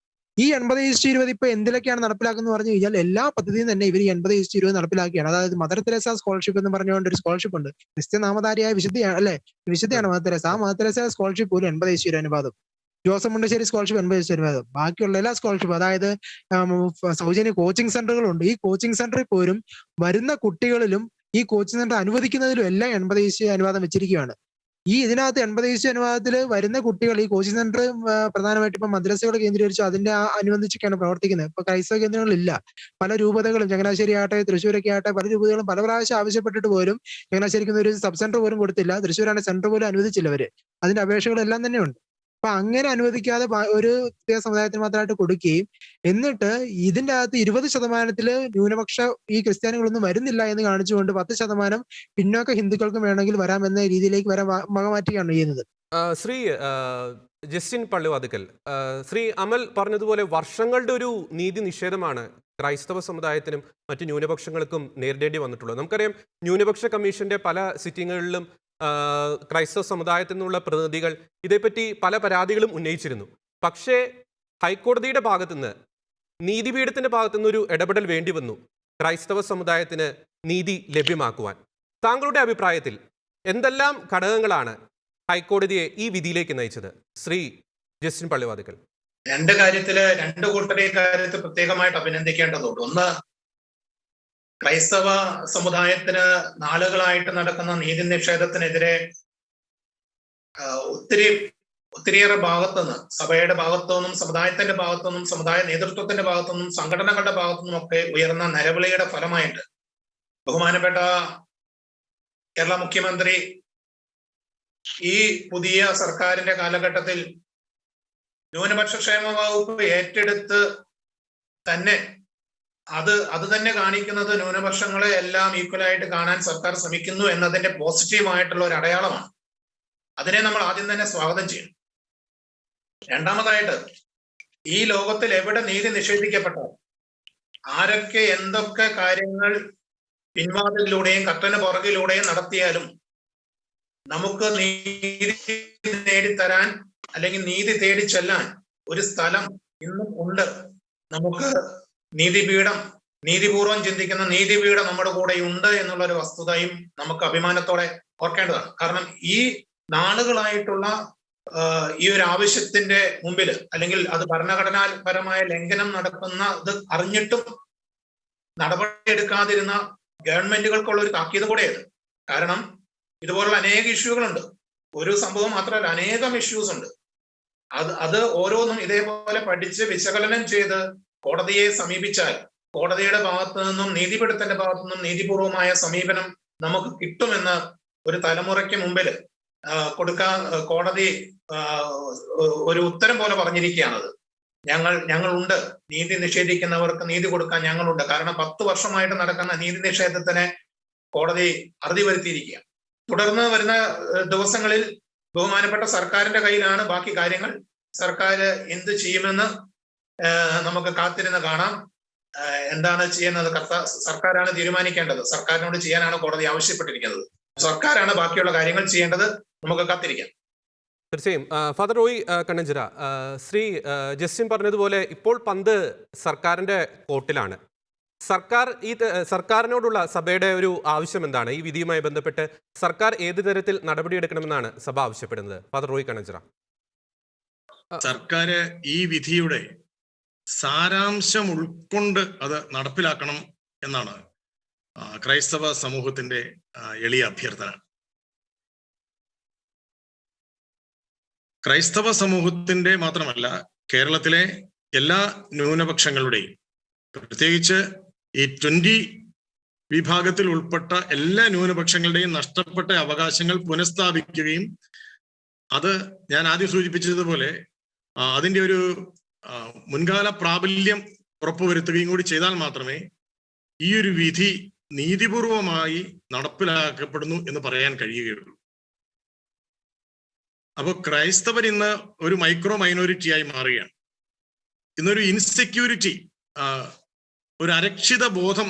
Speaker 4: ഈ 80:20 ഇപ്പൊ എന്തിലൊക്കെയാണ് നടപ്പിലാക്കുന്നത് പറഞ്ഞു കഴിഞ്ഞാൽ എല്ലാ പദ്ധതിയും തന്നെ ഇവർ 80:20 നടപ്പിലാക്കുകയാണ്. അതായത് മദർ തെരേസ സ്കോളർഷിപ്പ് എന്ന് പറഞ്ഞുകൊണ്ട് ഒരു സ്കോളർഷിപ്പ് ഉണ്ട്. ക്രിസ്ത്യൻ നാമധാരിയായ വിശുദ്ധയാണ് അല്ലെ, വിശുദ്ധയാണ് മദർ തെരേസ. ആ മദർ തെരേസ സ്കോളർഷിപ്പ് പോലും 80:20 അനുപാതം. ജോസഫ് മുണ്ടശ്ശേരി സ്കോളർഷിപ്പ് 80:20 അനുപാതം. ബാക്കിയുള്ള എല്ലാ സ്കോളർഷിപ്പ്, അതായത് സൗജന്യ കോച്ചിങ് സെന്ററുകളുണ്ട്. ഈ കോച്ചിങ് സെന്ററിൽ പോലും വരുന്ന കുട്ടികളിലും ഈ കോച്ചിങ് സെന്റർ അനുവദിക്കുന്നതിലും എല്ലാം 80:20 അനുപാതം വെച്ചിരിക്കുകയാണ്. ഈ ഇതിനകത്ത് 80:20 അനുപാതത്തിൽ വരുന്ന കുട്ടികൾ ഈ കോച്ചിങ് സെന്റർ പ്രധാനമായിട്ട് ഇപ്പൊ മദ്രസകൾ കേന്ദ്രീകരിച്ചു അതിന്റെ അനുബന്ധിച്ചൊക്കെയാണ് പ്രവർത്തിക്കുന്നത്. ഇപ്പൊ ക്രൈസ്തവ കേന്ദ്രങ്ങളില്ല. പല രൂപതകളും ചങ്ങനാശ്ശേരി ആട്ടെ തൃശ്ശൂരൊക്കെ ആട്ടെ പല രൂപതകളും പല പ്രാവശ്യം ആവശ്യപ്പെട്ടിട്ട് പോലും ചങ്ങനാശ്ശേരിക്കുന്ന ഒരു സബ് സെന്റർ പോലും കൊടുത്തില്ല. തൃശ്ശൂരാണ് സെന്റർ പോലും അനുവദിച്ചില്ല അവര്. അതിന്റെ അപേക്ഷകളെല്ലാം തന്നെ ഉണ്ട്. അപ്പൊ അങ്ങനെ അനുവദിക്കാതെ ഒരു പ്രത്യേക സമുദായത്തിന് മാത്രമായിട്ട് കൊടുക്കുകയും എന്നിട്ട് ഇതിന്റെ അകത്ത് 20% ന്യൂനപക്ഷ ഈ ക്രിസ്ത്യാനികളൊന്നും വരുന്നില്ല എന്ന് കാണിച്ചുകൊണ്ട് 10% പിന്നോക്ക ഹിന്ദുക്കൾക്കും വേണമെങ്കിൽ വരാമെന്ന രീതിയിലേക്ക് വരാൻ വകമാറ്റുകയാണ് ചെയ്യുന്നത്.
Speaker 1: ശ്രീ ജസ്റ്റിൻ പള്ളിവാതിക്കൽ, ശ്രീ അമൽ പറഞ്ഞതുപോലെ വർഷങ്ങളുടെ ഒരു നീതി നിഷേധമാണ് ക്രൈസ്തവ സമുദായത്തിനും മറ്റു ന്യൂനപക്ഷങ്ങൾക്കും നേരിടേണ്ടി വന്നിട്ടുള്ളത്. നമുക്കറിയാം, ന്യൂനപക്ഷ കമ്മീഷന്റെ പല സിറ്റിങ്ങുകളിലും ക്രൈസ്തവ സമുദായത്തിൽ നിന്നുള്ള പ്രതിനിധികൾ ഇതേപ്പറ്റി പല പരാതികളും ഉന്നയിച്ചിരുന്നു. പക്ഷേ ഹൈക്കോടതിയുടെ ഭാഗത്തുനിന്ന്, നീതിപീഠത്തിന്റെ ഭാഗത്തുനിന്ന് ഒരു ഇടപെടൽ വേണ്ടി വന്നു ക്രൈസ്തവ സമുദായത്തിന് നീതി ലഭ്യമാക്കുവാൻ. താങ്കളുടെ അഭിപ്രായത്തിൽ എന്തെല്ലാം ഘടകങ്ങളാണ് ഹൈക്കോടതിയെ ഈ വിധിയിലേക്ക് നയിച്ചത്? ശ്രീ ജസ്റ്റിൻ പള്ളിവാതിക്കൽ.
Speaker 2: രണ്ട് കൂട്ടരെ കാര്യത്തിൽ പ്രത്യേകമായിട്ട് അഭിനന്ദിക്കേണ്ടതുണ്ട്. ഒന്ന്, ക്രൈസ്തവ സമുദായത്തിന് നാളുകളായിട്ട് നടക്കുന്ന നീതി നിഷേധത്തിനെതിരെ ഒത്തിരിയേറെ ഭാഗത്തുനിന്ന്, സഭയുടെ ഭാഗത്തുനിന്നും സമുദായത്തിന്റെ ഭാഗത്തുനിന്നും സമുദായ നേതൃത്വത്തിന്റെ ഭാഗത്തുനിന്നും സംഘടനകളുടെ ഭാഗത്തുനിന്നും ഒക്കെ ഉയർന്ന നിലവിളിയുടെ ഫലമായിട്ട് ബഹുമാനപ്പെട്ട കേരള മുഖ്യമന്ത്രി ഈ പുതിയ സർക്കാരിന്റെ കാലഘട്ടത്തിൽ ന്യൂനപക്ഷ ക്ഷേമ വകുപ്പ് ഏറ്റെടുത്ത് തന്നെ അത് തന്നെ കാണിക്കുന്നത് ന്യൂനപക്ഷങ്ങളെ എല്ലാം ഈക്വലായിട്ട് കാണാൻ സർക്കാർ ശ്രമിക്കുന്നു എന്നതിന്റെ പോസിറ്റീവായിട്ടുള്ള ഒരു അടയാളമാണ്. അതിനെ നമ്മൾ ആദ്യം തന്നെ സ്വാഗതം ചെയ്യണം. രണ്ടാമതായിട്ട്, ഈ ലോകത്തിൽ എവിടെ നീതി നിഷേധിക്കപ്പെട്ടോ, ആരൊക്കെ എന്തൊക്കെ കാര്യങ്ങൾ പിൻവാതിലൂടെയും കട്ടന് പുറകിലൂടെയും നടത്തിയാലും നമുക്ക് നീതി നേടിത്തരാൻ അല്ലെങ്കിൽ നീതി തേടി ചെല്ലാൻ ഒരു സ്ഥലം ഇന്നും ഉണ്ട്. നമുക്ക് നീതിപൂർവം ചിന്തിക്കുന്ന നീതിപീഠം നമ്മുടെ കൂടെ ഉണ്ട് എന്നുള്ള ഒരു വസ്തുതയും നമുക്ക് അഭിമാനത്തോടെ ഓർക്കേണ്ടതാണ്. കാരണം ഈ നാളുകളായിട്ടുള്ള ഈ ഒരു ആവശ്യത്തിന്റെ മുമ്പിൽ, അല്ലെങ്കിൽ അത് ഭരണഘടനാപരമായ ലംഘനം നടക്കുന്നത് അറിഞ്ഞിട്ടും നടപടിയെടുക്കാതിരുന്ന ഗവൺമെന്റുകൾക്കുള്ള ഒരു താക്കീത് കൂടെയാണ്. കാരണം ഇതുപോലുള്ള അനേക ഇഷ്യൂകളുണ്ട്. ഒരു സംഭവം മാത്രമല്ല, അനേകം ഇഷ്യൂസ് ഉണ്ട്. അത് ഓരോന്നും ഇതേപോലെ പഠിച്ച് വിശകലനം ചെയ്ത് കോടതിയെ സമീപിച്ചാൽ കോടതിയുടെ ഭാഗത്തു നിന്നും നീതിപീഠത്തിന്റെ ഭാഗത്തു നിന്നും നീതിപൂർവമായ സമീപനം നമുക്ക് കിട്ടുമെന്ന് ഒരു തലമുറയ്ക്ക് മുമ്പിൽ കൊടുക്കാൻ കോടതി ഒരു ഉത്തരം പോലെ പറഞ്ഞിരിക്കുകയാണത്. ഞങ്ങളുണ്ട്, നീതി നിഷേധിക്കുന്നവർക്ക് നീതി കൊടുക്കാൻ ഞങ്ങളുണ്ട്. കാരണം 10 വർഷമായിട്ട് നടക്കുന്ന നീതി നിഷേധത്തിനെ കോടതി അറുതി വരുത്തിയിരിക്കുക. തുടർന്ന് വരുന്ന ദിവസങ്ങളിൽ ബഹുമാനപ്പെട്ട സർക്കാരിന്റെ കയ്യിലാണ് ബാക്കി കാര്യങ്ങൾ. സർക്കാർ എന്ത് ചെയ്യുമെന്ന് നമുക്ക് കാത്തിരുന്ന് കാണാം. എന്താണ് ചെയ്യുന്നത് സർക്കാരാണ് തീരുമാനിക്കേണ്ടത്. സർക്കാരിനോട് ചെയ്യാനാണ് കോടതി ആവശ്യപ്പെട്ടിരിക്കുന്നത്. സർക്കാരാണ് ബാക്കിയുള്ള കാര്യങ്ങൾ ചെയ്യേണ്ടത്. നമുക്ക് കാത്തിരിക്കാം.
Speaker 1: തീർച്ചയായും. ഫാദർ റോയ് കണ്ണഞ്ചിറ, ശ്രീ ജസ്റ്റിൻ പറഞ്ഞതുപോലെ ഇപ്പോൾ പന്ത് സർക്കാരിന്റെ കോർട്ടിലാണ്. സർക്കാരിനോടുള്ള സഭയുടെ ഒരു ആവശ്യം എന്താണ്? ഈ വിധിയുമായി ബന്ധപ്പെട്ട് സർക്കാർ ഏത് തരത്തിൽ നടപടിയെടുക്കണമെന്നാണ് സഭ ആവശ്യപ്പെടുന്നത്? ഫാദർ റോയ് കണ്ണഞ്ചിറ.
Speaker 3: സർക്കാർ ഈ വിധിയുടെ സാരാംശം ഉൾക്കൊണ്ട് അത് നടപ്പിലാക്കണം എന്നാണ് ക്രൈസ്തവ സമൂഹത്തിന്റെ എളിയ അഭ്യർത്ഥന. ക്രൈസ്തവ സമൂഹത്തിന്റെ മാത്രമല്ല, കേരളത്തിലെ എല്ലാ ന്യൂനപക്ഷങ്ങളുടെയും, പ്രത്യേകിച്ച് ഈ 20 വിഭാഗത്തിൽ ഉൾപ്പെട്ട എല്ലാ ന്യൂനപക്ഷങ്ങളുടെയും നഷ്ടപ്പെട്ട അവകാശങ്ങൾ പുനഃസ്ഥാപിക്കുകയും അത് ഞാൻ ആദ്യം സൂചിപ്പിച്ചതുപോലെ അതിൻ്റെ ഒരു മുൻകാല പ്രാബല്യം ഉറപ്പുവരുത്തുകയും കൂടി ചെയ്താൽ മാത്രമേ ഈ ഒരു വിധി നീതിപൂർവമായി നടപ്പിലാക്കപ്പെടുന്നു എന്ന് പറയാൻ കഴിയുകയുള്ളൂ. അപ്പോൾ ക്രൈസ്തവർ ഇന്ന് ഒരു മൈക്രോ മൈനോറിറ്റിയായി മാറുകയാണ്. ഇന്നൊരു ഇൻസെക്യൂരിറ്റി, ഒരു അരക്ഷിത ബോധം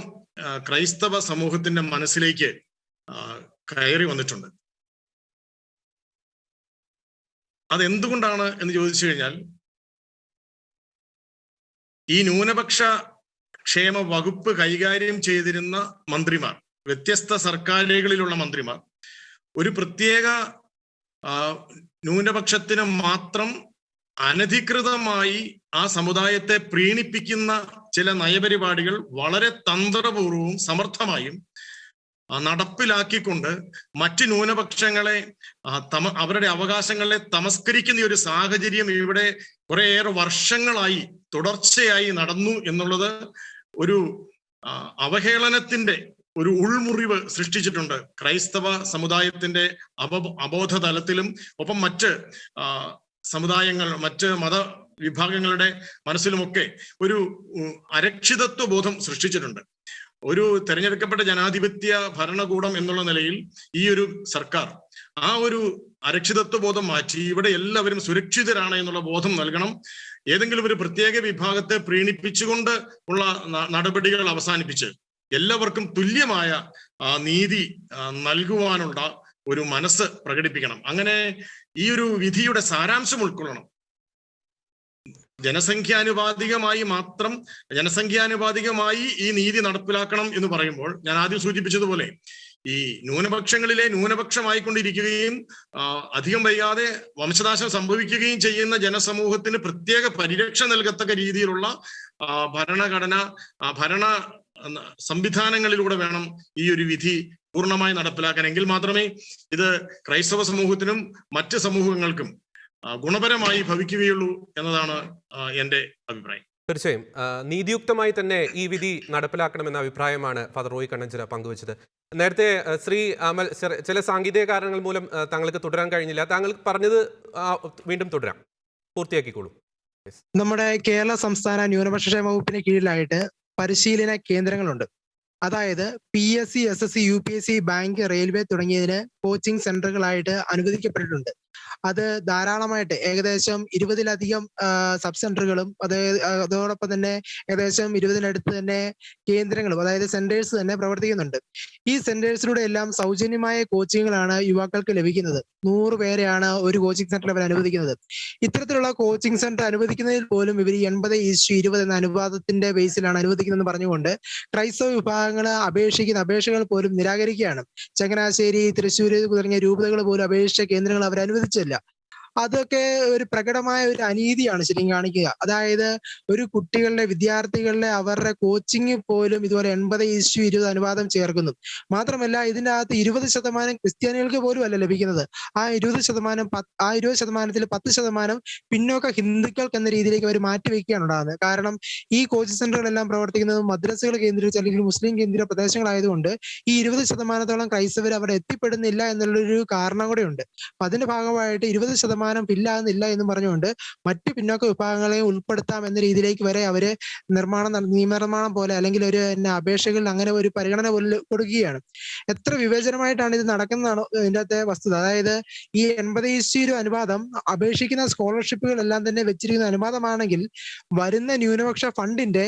Speaker 3: ക്രൈസ്തവ സമൂഹത്തിന്റെ മനസ്സിലേക്ക് കയറി വന്നിട്ടുണ്ട്. അതെന്തുകൊണ്ടാണ് എന്ന് ചോദിച്ചു കഴിഞ്ഞാൽ, ഈ ന്യൂനപക്ഷ ക്ഷേമ വകുപ്പ് കൈകാര്യം ചെയ്തിരുന്ന മന്ത്രിമാർ, വ്യത്യസ്ത സർക്കാരുകളിലുള്ള മന്ത്രിമാർ, ഒരു പ്രത്യേക ന്യൂനപക്ഷത്തിന് മാത്രം അനധികൃതമായി ആ സമുദായത്തെ പ്രീണിപ്പിക്കുന്ന ചില നയപരിപാടികൾ വളരെ തന്ത്രപൂർവവും സമർത്ഥമായും നടപ്പിലാക്കിക്കൊണ്ട് മറ്റ് ന്യൂനപക്ഷങ്ങളെ അവരുടെ അവകാശങ്ങളെ തമസ്കരിക്കുന്ന ഒരു സാഹചര്യം ഇവിടെ കുറേയേറെ വർഷങ്ങളായി തുടർച്ചയായി നടന്നു എന്നുള്ളത് ഒരു അവഹേളനത്തിന്റെ ഒരു ഉൾമുറിവ് സൃഷ്ടിച്ചിട്ടുണ്ട് ക്രൈസ്തവ സമുദായത്തിന്റെ അബോധ തലത്തിലും, ഒപ്പം മറ്റ് സമുദായങ്ങൾ, മറ്റ് മത വിഭാഗങ്ങളുടെ മനസ്സിലുമൊക്കെ ഒരു അരക്ഷിതത്വ ബോധം സൃഷ്ടിച്ചിട്ടുണ്ട്. ഒരു തെരഞ്ഞെടുക്കപ്പെട്ട ജനാധിപത്യ ഭരണകൂടം എന്നുള്ള നിലയിൽ ഈ ഒരു സർക്കാർ ആ ഒരു അരക്ഷിതത്വ ബോധം മാറ്റി ഇവിടെ എല്ലാവരും സുരക്ഷിതരാണ് എന്നുള്ള ബോധം നൽകണം. ഏതെങ്കിലും ഒരു പ്രത്യേക വിഭാഗത്തെ പ്രീണിപ്പിച്ചുകൊണ്ട് ഉള്ള നടപടികൾ അവസാനിപ്പിച്ച് എല്ലാവർക്കും തുല്യമായ നീതി നൽകുവാനുള്ള ഒരു മനസ്സ് പ്രകടിപ്പിക്കണം. അങ്ങനെ ഈ ഒരു വിധിയുടെ സാരാംശം ഉൾക്കൊള്ളണം. ജനസംഖ്യാനുപാതികമായി ഈ നീതി നടപ്പിലാക്കണം എന്ന് പറയുമ്പോൾ ഞാൻ ആദ്യം സൂചിപ്പിച്ചതുപോലെ ഈ ന്യൂനപക്ഷങ്ങളിലെ ന്യൂനപക്ഷമായിക്കൊണ്ടിരിക്കുകയും അധികം വൈകാതെ വംശനാശം സംഭവിക്കുകയും ചെയ്യുന്ന ജനസമൂഹത്തിന് പ്രത്യേക പരിരക്ഷ നൽകത്തക്ക രീതിയിലുള്ള ഭരണ സംവിധാനങ്ങളിലൂടെ വേണം ഈ ഒരു വിധി പൂർണ്ണമായി നടപ്പിലാക്കാൻ. എങ്കിൽ മാത്രമേ ഇത് ക്രൈസ്തവ സമൂഹത്തിനും മറ്റ് സമൂഹങ്ങൾക്കും ഗുണപരമായി ഭവിക്കുകയുള്ളൂ എന്നതാണ് എൻ്റെ അഭിപ്രായം.
Speaker 1: തീർച്ചയായും നീതിയുക്തമായി തന്നെ ഈ വിധി നടപ്പിലാക്കണമെന്ന അഭിപ്രായമാണ് ഫാദർ റോയി കണ്ണഞ്ചിറ പങ്കുവച്ചത്. നേരത്തെ ശ്രീ അമൽ, ചില സാങ്കേതിക കാരണങ്ങൾ മൂലം താങ്കൾക്ക് തുടരാൻ കഴിഞ്ഞില്ല. താങ്കൾ പറഞ്ഞത് വീണ്ടും തുടരാം, പൂർത്തിയാക്കിക്കോളൂ.
Speaker 4: നമ്മുടെ കേരള സംസ്ഥാന ന്യൂനപക്ഷ ക്ഷേമ വകുപ്പിന് കീഴിലായിട്ട് പരിശീലന കേന്ദ്രങ്ങളുണ്ട്. അതായത് PSC, SSC, UPSC, bank, railway തുടങ്ങിയതിന് കോച്ചിങ് സെന്ററുകളായിട്ട് അനുവദിക്കപ്പെട്ടിട്ടുണ്ട്. അത് ധാരാളമായിട്ട് ഏകദേശം 20-ലധികം സബ് സെന്ററുകളും അതോടൊപ്പം തന്നെ ഏകദേശം 20-നടുത്ത് തന്നെ കേന്ദ്രങ്ങളും, അതായത് സെന്റേഴ്സ് തന്നെ പ്രവർത്തിക്കുന്നുണ്ട്. ഈ സെന്റേഴ്സിലൂടെ എല്ലാം സൗജന്യമായ കോച്ചിങ്ങുകളാണ് യുവാക്കൾക്ക് ലഭിക്കുന്നത്. 100 പേരെയാണ് ഒരു കോച്ചിങ് സെന്ററിൽ അവർ അനുവദിക്കുന്നത്. ഇത്തരത്തിലുള്ള കോച്ചിങ് സെന്റർ അനുവദിക്കുന്നതിൽ പോലും ഇവർ 80:20 എന്ന അനുപാതത്തിന്റെ ബേസിലാണ് അനുവദിക്കുന്നതെന്ന് പറഞ്ഞുകൊണ്ട് ക്രൈസ്തവ വിഭാഗങ്ങൾ അപേക്ഷിക്കുന്ന അപേക്ഷകൾ പോലും നിരാകരിക്കുകയാണ്. ചങ്ങനാശ്ശേരി, തൃശ്ശൂര് തുടങ്ങിയ രൂപതകൾ പോലും അപേക്ഷിച്ച കേന്ദ്രങ്ങൾ അവർ അനുവദിച്ചില്ല. അതൊക്കെ ഒരു പ്രകടമായ ഒരു അനീതിയാണ് ശരിക്കും കാണിക്കുക. അതായത് ഒരു വിദ്യാർത്ഥികളുടെ അവരുടെ കോച്ചിങ് പോലും ഇതുപോലെ 80:20 അനുപാതം ചേർക്കുന്നു. മാത്രമല്ല ഇതിന്റെ അകത്ത് 20% ക്രിസ്ത്യാനികൾക്ക് പോലും അല്ല ലഭിക്കുന്നത്. ആ 20%ത്തിൽ 10% പിന്നോക്ക ഹിന്ദുക്കൾക്ക് എന്ന രീതിയിലേക്ക് അവർ മാറ്റിവെക്കുകയാണ് ഉണ്ടാകുന്നത്. കാരണം ഈ കോച്ചിങ് സെന്ററുകളെല്ലാം പ്രവർത്തിക്കുന്നത് മദ്രസകൾ കേന്ദ്രീകരിച്ച് അല്ലെങ്കിൽ മുസ്ലിം കേന്ദ്ര പ്രദേശങ്ങളായതുകൊണ്ട് ഈ 20%ഓളം ക്രൈസ്തവർ അവിടെ എത്തിപ്പെടുന്നില്ല എന്നുള്ളൊരു കാരണം കൂടെ ഉണ്ട്. അപ്പൊ അതിന്റെ ഭാഗമായിട്ട് 20% ഫില്ലാകുന്നില്ല എന്ന് പറഞ്ഞുകൊണ്ട് മറ്റു പിന്നോക്ക വിഭാഗങ്ങളെ ഉൾപ്പെടുത്താം എന്ന രീതിയിലേക്ക് വരെ അവര് നിയമനിർമ്മാണം പോലെ അല്ലെങ്കിൽ ഒരു അപേക്ഷകളിൽ അങ്ങനെ ഒരു പരിഗണന പോലെ കൊടുക്കുകയാണ്. എത്ര വിവേചനമായിട്ടാണ് ഇത് നടക്കുന്നതാണ് ഇതിന്റെ അകത്തെ വസ്തുത. അതായത് ഈ 80:20 അനുപാതം അപേക്ഷിക്കുന്ന സ്കോളർഷിപ്പുകളെല്ലാം തന്നെ വെച്ചിരിക്കുന്ന അനുപാതമാണെങ്കിൽ വരുന്ന ന്യൂനപക്ഷ ഫണ്ടിന്റെ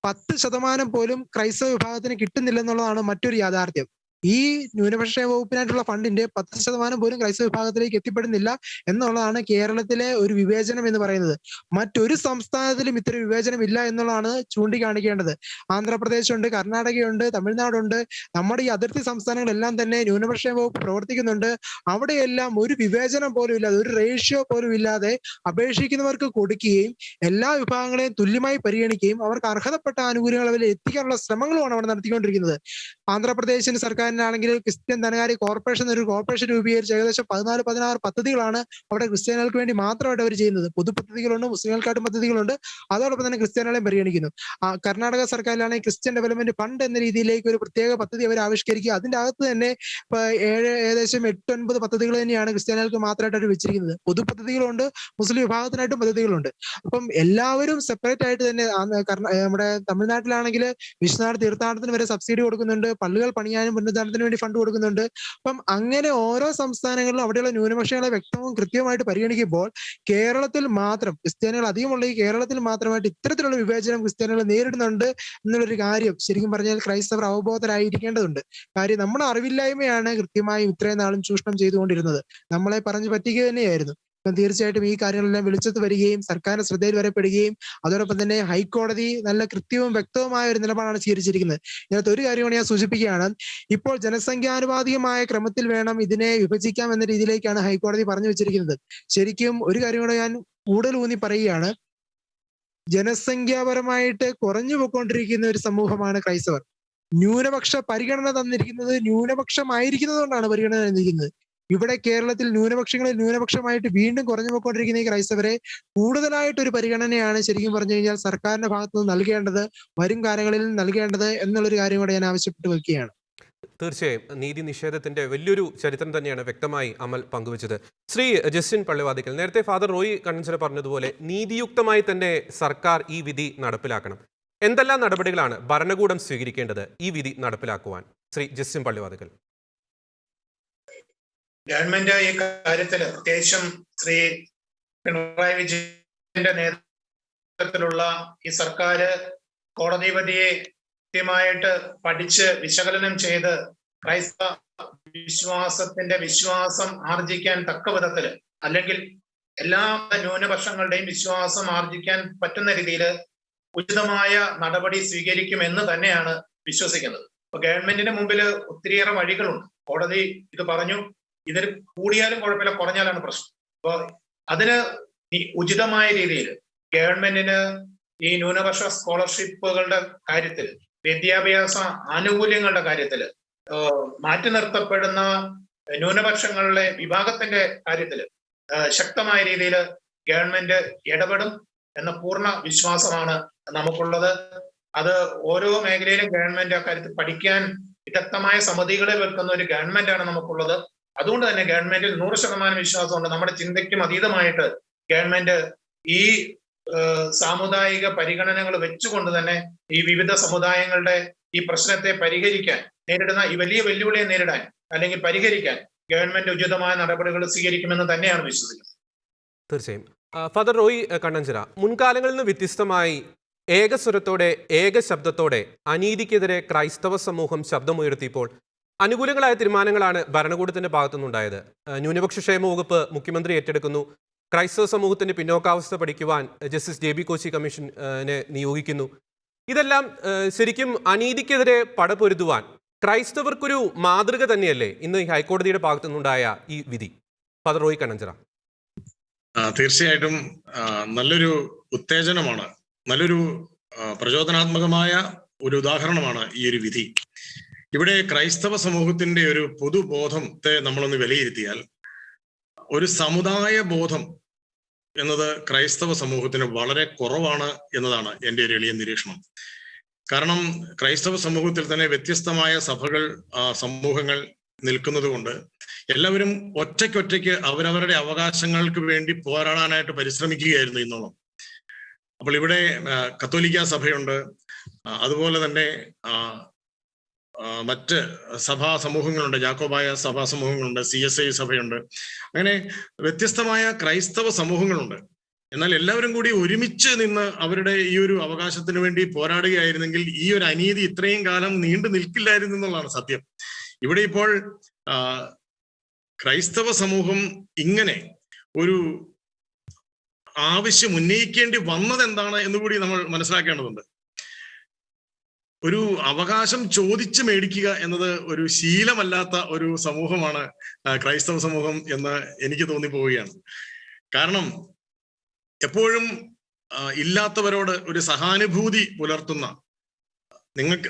Speaker 4: 10% പോലും ക്രൈസ്തവ വിഭാഗത്തിന് കിട്ടുന്നില്ലെന്നുള്ളതാണ് മറ്റൊരു യാഥാർത്ഥ്യം. ഈ ന്യൂനപക്ഷ വകുപ്പിനായിട്ടുള്ള ഫണ്ടിന്റെ 10% പോലും ക്രൈസ്തവ വിഭാഗത്തിലേക്ക് എത്തിപ്പെടുന്നില്ല എന്നുള്ളതാണ് കേരളത്തിലെ ഒരു വിവേചനം എന്ന് പറയുന്നത്. മറ്റൊരു സംസ്ഥാനത്തിലും ഇത്തരം വിവേചനം ഇല്ല എന്നുള്ളതാണ് ചൂണ്ടിക്കാണിക്കേണ്ടത്. ആന്ധ്രാപ്രദേശുണ്ട്, കർണാടകയുണ്ട്, തമിഴ്നാടുണ്ട്. നമ്മുടെ ഈ അതിർത്തി സംസ്ഥാനങ്ങളെല്ലാം തന്നെ ന്യൂനപക്ഷ വകുപ്പ് പ്രവർത്തിക്കുന്നുണ്ട്. അവിടെയെല്ലാം ഒരു വിവേചനം പോലും ഇല്ലാതെ, ഒരു റേഷ്യോ പോലും ഇല്ലാതെ അപേക്ഷിക്കുന്നവർക്ക് കൊടുക്കുകയും എല്ലാ വിഭാഗങ്ങളെയും തുല്യമായി പരിഗണിക്കുകയും അവർക്ക് അർഹതപ്പെട്ട ആനുകൂല്യങ്ങൾ അവരിൽ എത്തിക്കാനുള്ള ശ്രമങ്ങളുമാണ് അവിടെ നടത്തിക്കൊണ്ടിരിക്കുന്നത്. ആന്ധ്രാപ്രദേശിന് സർക്കാർ ാണെങ്കിൽ ക്രിസ്ത്യൻ ധനകാര്യ കോർപ്പറേഷൻ ഒരു കോർപ്പറേഷൻ രൂപീകരിച്ച് ഏകദേശം 14-16 പദ്ധതികളാണ് അവിടെ ക്രിസ്ത്യാനികൾക്ക് വേണ്ടി മാത്രമായിട്ട് അവർ ചെയ്യുന്നത്. പൊതു പദ്ധതികളുണ്ട്, മുസ്ലിങ്ങൾക്കായിട്ടും പദ്ധതികളുണ്ട്. അതോടൊപ്പം തന്നെ ക്രിസ്ത്യാനികളെയും പരിഗണിക്കുന്നു. കർണാടക സർക്കാരിലാണെങ്കിൽ ക്രിസ്ത്യൻ ഡെവലപ്മെന്റ് ഫണ്ട് എന്ന രീതിയിലേക്ക് ഒരു പ്രത്യേക പദ്ധതി അവർ ആവിഷ്കരിക്കുക. അതിന്റെ അകത്ത് തന്നെ ഏകദേശം 8-9 പദ്ധതികൾ തന്നെയാണ് ക്രിസ്ത്യാനികൾക്ക് മാത്രമായിട്ട് അവർ വെച്ചിരിക്കുന്നത്. പൊതു പദ്ധതികളുണ്ട്, മുസ്ലിം വിഭാഗത്തിനായിട്ടും പദ്ധതികളുണ്ട്. അപ്പം എല്ലാവരും സെപ്പറേറ്റ് ആയിട്ട് തന്നെ നമ്മുടെ തമിഴ്നാട്ടിലാണെങ്കിൽ വിശ്വനാഥ തീർത്ഥാടനത്തിന് വരെ സബ്സിഡി കൊടുക്കുന്നുണ്ട്, പള്ളികൾ പണിയാനും പുനരുദ്ധാരണത്തിന് വേണ്ടി ഫണ്ട് കൊടുക്കുന്നുണ്ട്. അപ്പം അങ്ങനെ ഓരോ സംസ്ഥാനങ്ങളിലും അവിടെയുള്ള ന്യൂനപക്ഷങ്ങളെ വ്യക്തവും കൃത്യമായിട്ട് പരിഗണിക്കുമ്പോൾ കേരളത്തിൽ മാത്രം ക്രിസ്ത്യാനികൾ അധികമുള്ള ഈ കേരളത്തിൽ മാത്രമായിട്ട് ഇത്തരത്തിലുള്ള വിവേചനം ക്രിസ്ത്യാനികൾ നേരിടുന്നുണ്ട് എന്നുള്ളൊരു കാര്യം ശരിക്കും പറഞ്ഞാൽ ക്രൈസ്തവർ അവബോധരായിരിക്കേണ്ടതുണ്ട്. കാര്യം നമ്മുടെ അറിവില്ലായ്മയാണ് കൃത്യമായും ഇത്രയും നാളും ചൂഷണം ചെയ്തുകൊണ്ടിരുന്നത്. നമ്മളെ പറഞ്ഞു പറ്റിക്കുക തന്നെയായിരുന്നു. അപ്പം തീർച്ചയായിട്ടും ഈ കാര്യങ്ങളെല്ലാം വെളിച്ചത്ത് വരികയും സർക്കാരിന്റെ ശ്രദ്ധയിൽ വരപ്പെടുകയും അതോടൊപ്പം തന്നെ ഹൈക്കോടതി നല്ല കൃത്യവും വ്യക്തവുമായ ഒരു നിലപാടാണ് സ്വീകരിച്ചിരിക്കുന്നത്. ഇതിനകത്ത് ഒരു കാര്യമാണ് ഞാൻ സൂചിപ്പിക്കുകയാണ്. ഇപ്പോൾ ജനസംഖ്യാനുപാതികമായ ക്രമത്തിൽ വേണം ഇതിനെ വിഭജിക്കാം എന്ന രീതിയിലേക്കാണ് ഹൈക്കോടതി പറഞ്ഞു വെച്ചിരിക്കുന്നത്. ശരിക്കും ഒരു കാര്യം കൂടെ ഞാൻ കൂടുതൽ ഊന്നി പറയുകയാണ്. ജനസംഖ്യാപരമായിട്ട് കുറഞ്ഞു പോയിക്കൊണ്ടിരിക്കുന്ന ഒരു സമൂഹമാണ് ക്രൈസ്തവർ. ന്യൂനപക്ഷ പരിഗണന തന്നിരിക്കുന്നത് ന്യൂനപക്ഷമായിരിക്കുന്നത് കൊണ്ടാണ് പരിഗണന തന്നിരിക്കുന്നത്. ഇവിടെ കേരളത്തിൽ ന്യൂനപക്ഷമായിട്ട് വീണ്ടും കുറഞ്ഞു പോയിക്കൊണ്ടിരിക്കുന്ന ഈ ക്രൈസ്തവരെ കൂടുതലായിട്ടൊരു പരിഗണനയാണ് ശരിക്കും പറഞ്ഞു കഴിഞ്ഞാൽ സർക്കാരിന്റെ ഭാഗത്ത് നിന്ന് നൽകേണ്ടത്, വരും കാലങ്ങളിൽ നൽകേണ്ടത് എന്നുള്ളൊരു കാര്യം കൂടെ ഞാൻ ആവശ്യപ്പെട്ട് വെക്കുകയാണ്.
Speaker 1: തീർച്ചയായും നീതി നിഷേധത്തിന്റെ വലിയൊരു ചരിത്രം തന്നെയാണ് വ്യക്തമായി അമൽ പങ്കുവച്ചത്. ശ്രീ ജസ്റ്റിൻ പള്ളിവാതിക്കൽ, നേരത്തെ ഫാദർ റോയി കണ്ണഞ്ചിറ പറഞ്ഞതുപോലെ നീതിയുക്തമായി തന്നെ സർക്കാർ ഈ വിധി നടപ്പിലാക്കണം. എന്തെല്ലാം നടപടികളാണ് ഭരണകൂടം സ്വീകരിക്കേണ്ടത് ഈ വിധി നടപ്പിലാക്കുവാൻ? ശ്രീ ജസ്റ്റിൻ പള്ളിവാതിക്കൽ.
Speaker 2: ഗവൺമെന്റ് ഈ കാര്യത്തിൽ പ്രത്യേകിച്ചും ശ്രീ പിണറായി വിജയന്റെ നേതൃത്വത്തിലുള്ള ഈ സർക്കാർ കോടതി വിധിയെ കൃത്യമായിട്ട് പഠിച്ച് വിശകലനം ചെയ്ത് ക്രൈസ്തവ വിശ്വാസം ആർജിക്കാൻ തക്ക വിധത്തില് അല്ലെങ്കിൽ എല്ലാ ന്യൂനപക്ഷങ്ങളുടെയും വിശ്വാസം ആർജിക്കാൻ പറ്റുന്ന രീതിയിൽ ഉചിതമായ നടപടി സ്വീകരിക്കുമെന്ന് തന്നെയാണ് വിശ്വസിക്കുന്നത്. അപ്പൊ ഗവൺമെന്റിന് മുമ്പിൽ ഒത്തിരിയേറെ വഴികളുണ്ട്. കോടതി ഇത് പറഞ്ഞു, ഇതിൽ കൂടിയാലും കുഴപ്പമില്ല, കുറഞ്ഞാലാണ് പ്രശ്നം. അപ്പൊ അതിന് ഈ ഉചിതമായ രീതിയിൽ ഗവൺമെന്റിന് ഈ ന്യൂനപക്ഷ സ്കോളർഷിപ്പുകളുടെ കാര്യത്തിൽ, വിദ്യാഭ്യാസ ആനുകൂല്യങ്ങളുടെ കാര്യത്തിൽ, മാറ്റി നിർത്തപ്പെടുന്ന ന്യൂനപക്ഷങ്ങളുടെ വിഭാഗത്തിന്റെ കാര്യത്തിൽ ശക്തമായ രീതിയിൽ ഗവൺമെന്റ് ഇടപെടും എന്ന പൂർണ്ണ വിശ്വാസമാണ് നമുക്കുള്ളത്. അത് ഓരോ മേഖലയിലും ഗവൺമെന്റ് അക്കാര്യത്തിൽ പഠിക്കാൻ വിദഗ്ധമായ സമിതികളെ വെക്കുന്ന ഒരു ഗവൺമെന്റാണ് നമുക്കുള്ളത്. അതുകൊണ്ട് തന്നെ ഗവൺമെന്റിൽ 100% വിശ്വാസമുണ്ട്. നമ്മുടെ ചിന്തയ്ക്കും അതീതമായിട്ട് ഗവൺമെന്റ് ഈ സാമുദായിക പരിഗണനകൾ വെച്ചുകൊണ്ട് തന്നെ ഈ വിവിധ സമുദായങ്ങളുടെ ഈ പ്രശ്നത്തെ പരിഹരിക്കാൻ, നേരിടുന്ന ഈ വലിയ വെല്ലുവിളിയെ നേരിടാൻ അല്ലെങ്കിൽ പരിഹരിക്കാൻ ഗവൺമെന്റ് ഉചിതമായ നടപടികൾ സ്വീകരിക്കുമെന്ന് തന്നെയാണ് വിശ്വസിക്കുന്നത്.
Speaker 1: തീർച്ചയായും. ഫാദർ റോയി കണ്ണഞ്ചിറ, മുൻകാലങ്ങളിൽ നിന്ന് വ്യത്യസ്തമായി ഏകസ്വരത്തോടെ ഏകശബ്ദത്തോടെ അനീതിക്കെതിരെ ക്രൈസ്തവ സമൂഹം ശബ്ദമുയർത്തിയപ്പോൾ അനുകൂലങ്ങളായ തീരുമാനങ്ങളാണ് ഭരണകൂടത്തിന്റെ ഭാഗത്തുനിന്നുണ്ടായത്. ന്യൂനപക്ഷ ക്ഷേമ വകുപ്പ് മുഖ്യമന്ത്രി ഏറ്റെടുക്കുന്നു. ക്രൈസ്തവ സമൂഹത്തിന്റെ പിന്നോക്കാവസ്ഥ പഠിക്കുവാൻ ജസ്റ്റിസ് JB കോശി കമ്മീഷനെ നിയോഗിക്കുന്നു. ഇതെല്ലാം ശരിക്കും അനീതിക്കെതിരെ പടപൊരുതുവാൻ ക്രൈസ്തവർക്കൊരു മാതൃക തന്നെയല്ലേ ഇന്ന് ഈ ഹൈക്കോടതിയുടെ ഭാഗത്തു നിന്നുണ്ടായ ഈ വിധി? ഫാദർ റോയി കണ്ണഞ്ചിറ.
Speaker 3: തീർച്ചയായിട്ടും നല്ലൊരു ഉത്തേജനമാണ്, നല്ലൊരു പ്രചോദനാത്മകമായ ഒരു ഉദാഹരണമാണ് ഈ ഒരു വിധി. ഇവിടെ ക്രൈസ്തവ സമൂഹത്തിന്റെ ഒരു പൊതുബോധത്തെ നമ്മളൊന്ന് വിലയിരുത്തിയാൽ, ഒരു സമുദായ ബോധം എന്നത് ക്രൈസ്തവ സമൂഹത്തിന് വളരെ കുറവാണ് എന്നതാണ് എൻ്റെ ഒരു എളിയ നിരീക്ഷണം. കാരണം ക്രൈസ്തവ സമൂഹത്തിൽ തന്നെ വ്യത്യസ്തമായ സഭകൾ, സമൂഹങ്ങൾ നിൽക്കുന്നത് കൊണ്ട് എല്ലാവരും ഒറ്റയ്ക്കൊറ്റയ്ക്ക് അവരവരുടെ അവകാശങ്ങൾക്ക് വേണ്ടി പോരാടാനായിട്ട് പരിശ്രമിക്കുകയായിരുന്നു ഇന്നോളം. അപ്പോൾ ഇവിടെ കത്തോലിക്ക സഭയുണ്ട്, അതുപോലെ തന്നെ മറ്റ് സഭാ സമൂഹങ്ങളുണ്ട്, യാക്കോബായ സഭാ സമൂഹങ്ങളുണ്ട്, CSI സഭയുണ്ട്, അങ്ങനെ വ്യത്യസ്തമായ ക്രൈസ്തവ സമൂഹങ്ങളുണ്ട്. എന്നാൽ എല്ലാവരും കൂടി ഒരുമിച്ച് നിന്ന് അവരുടെ ഈ ഒരു അവകാശത്തിന് വേണ്ടി പോരാടുകയായിരുന്നെങ്കിൽ ഈ ഒരു അനീതി ഇത്രയും കാലം നീണ്ടു നിൽക്കില്ലായിരുന്നു എന്നുള്ളതാണ് സത്യം. ഇവിടെ ഇപ്പോൾ ക്രൈസ്തവ സമൂഹം ഇങ്ങനെ ഒരു ആവശ്യം ഉന്നയിക്കേണ്ടി വന്നത് എന്താണ് എന്നുകൂടി നമ്മൾ മനസ്സിലാക്കേണ്ടതുണ്ട്. ഒരു അവകാശം ചോദിച്ചു മേടിക്കുക എന്നത് ഒരു ശീലമല്ലാത്ത ഒരു സമൂഹമാണ് ക്രൈസ്തവ സമൂഹം എന്ന് എനിക്ക് തോന്നിപ്പോവുകയാണ്. കാരണം എപ്പോഴും ഇല്ലാത്തവരോട് ഒരു സഹാനുഭൂതി പുലർത്തുന്ന,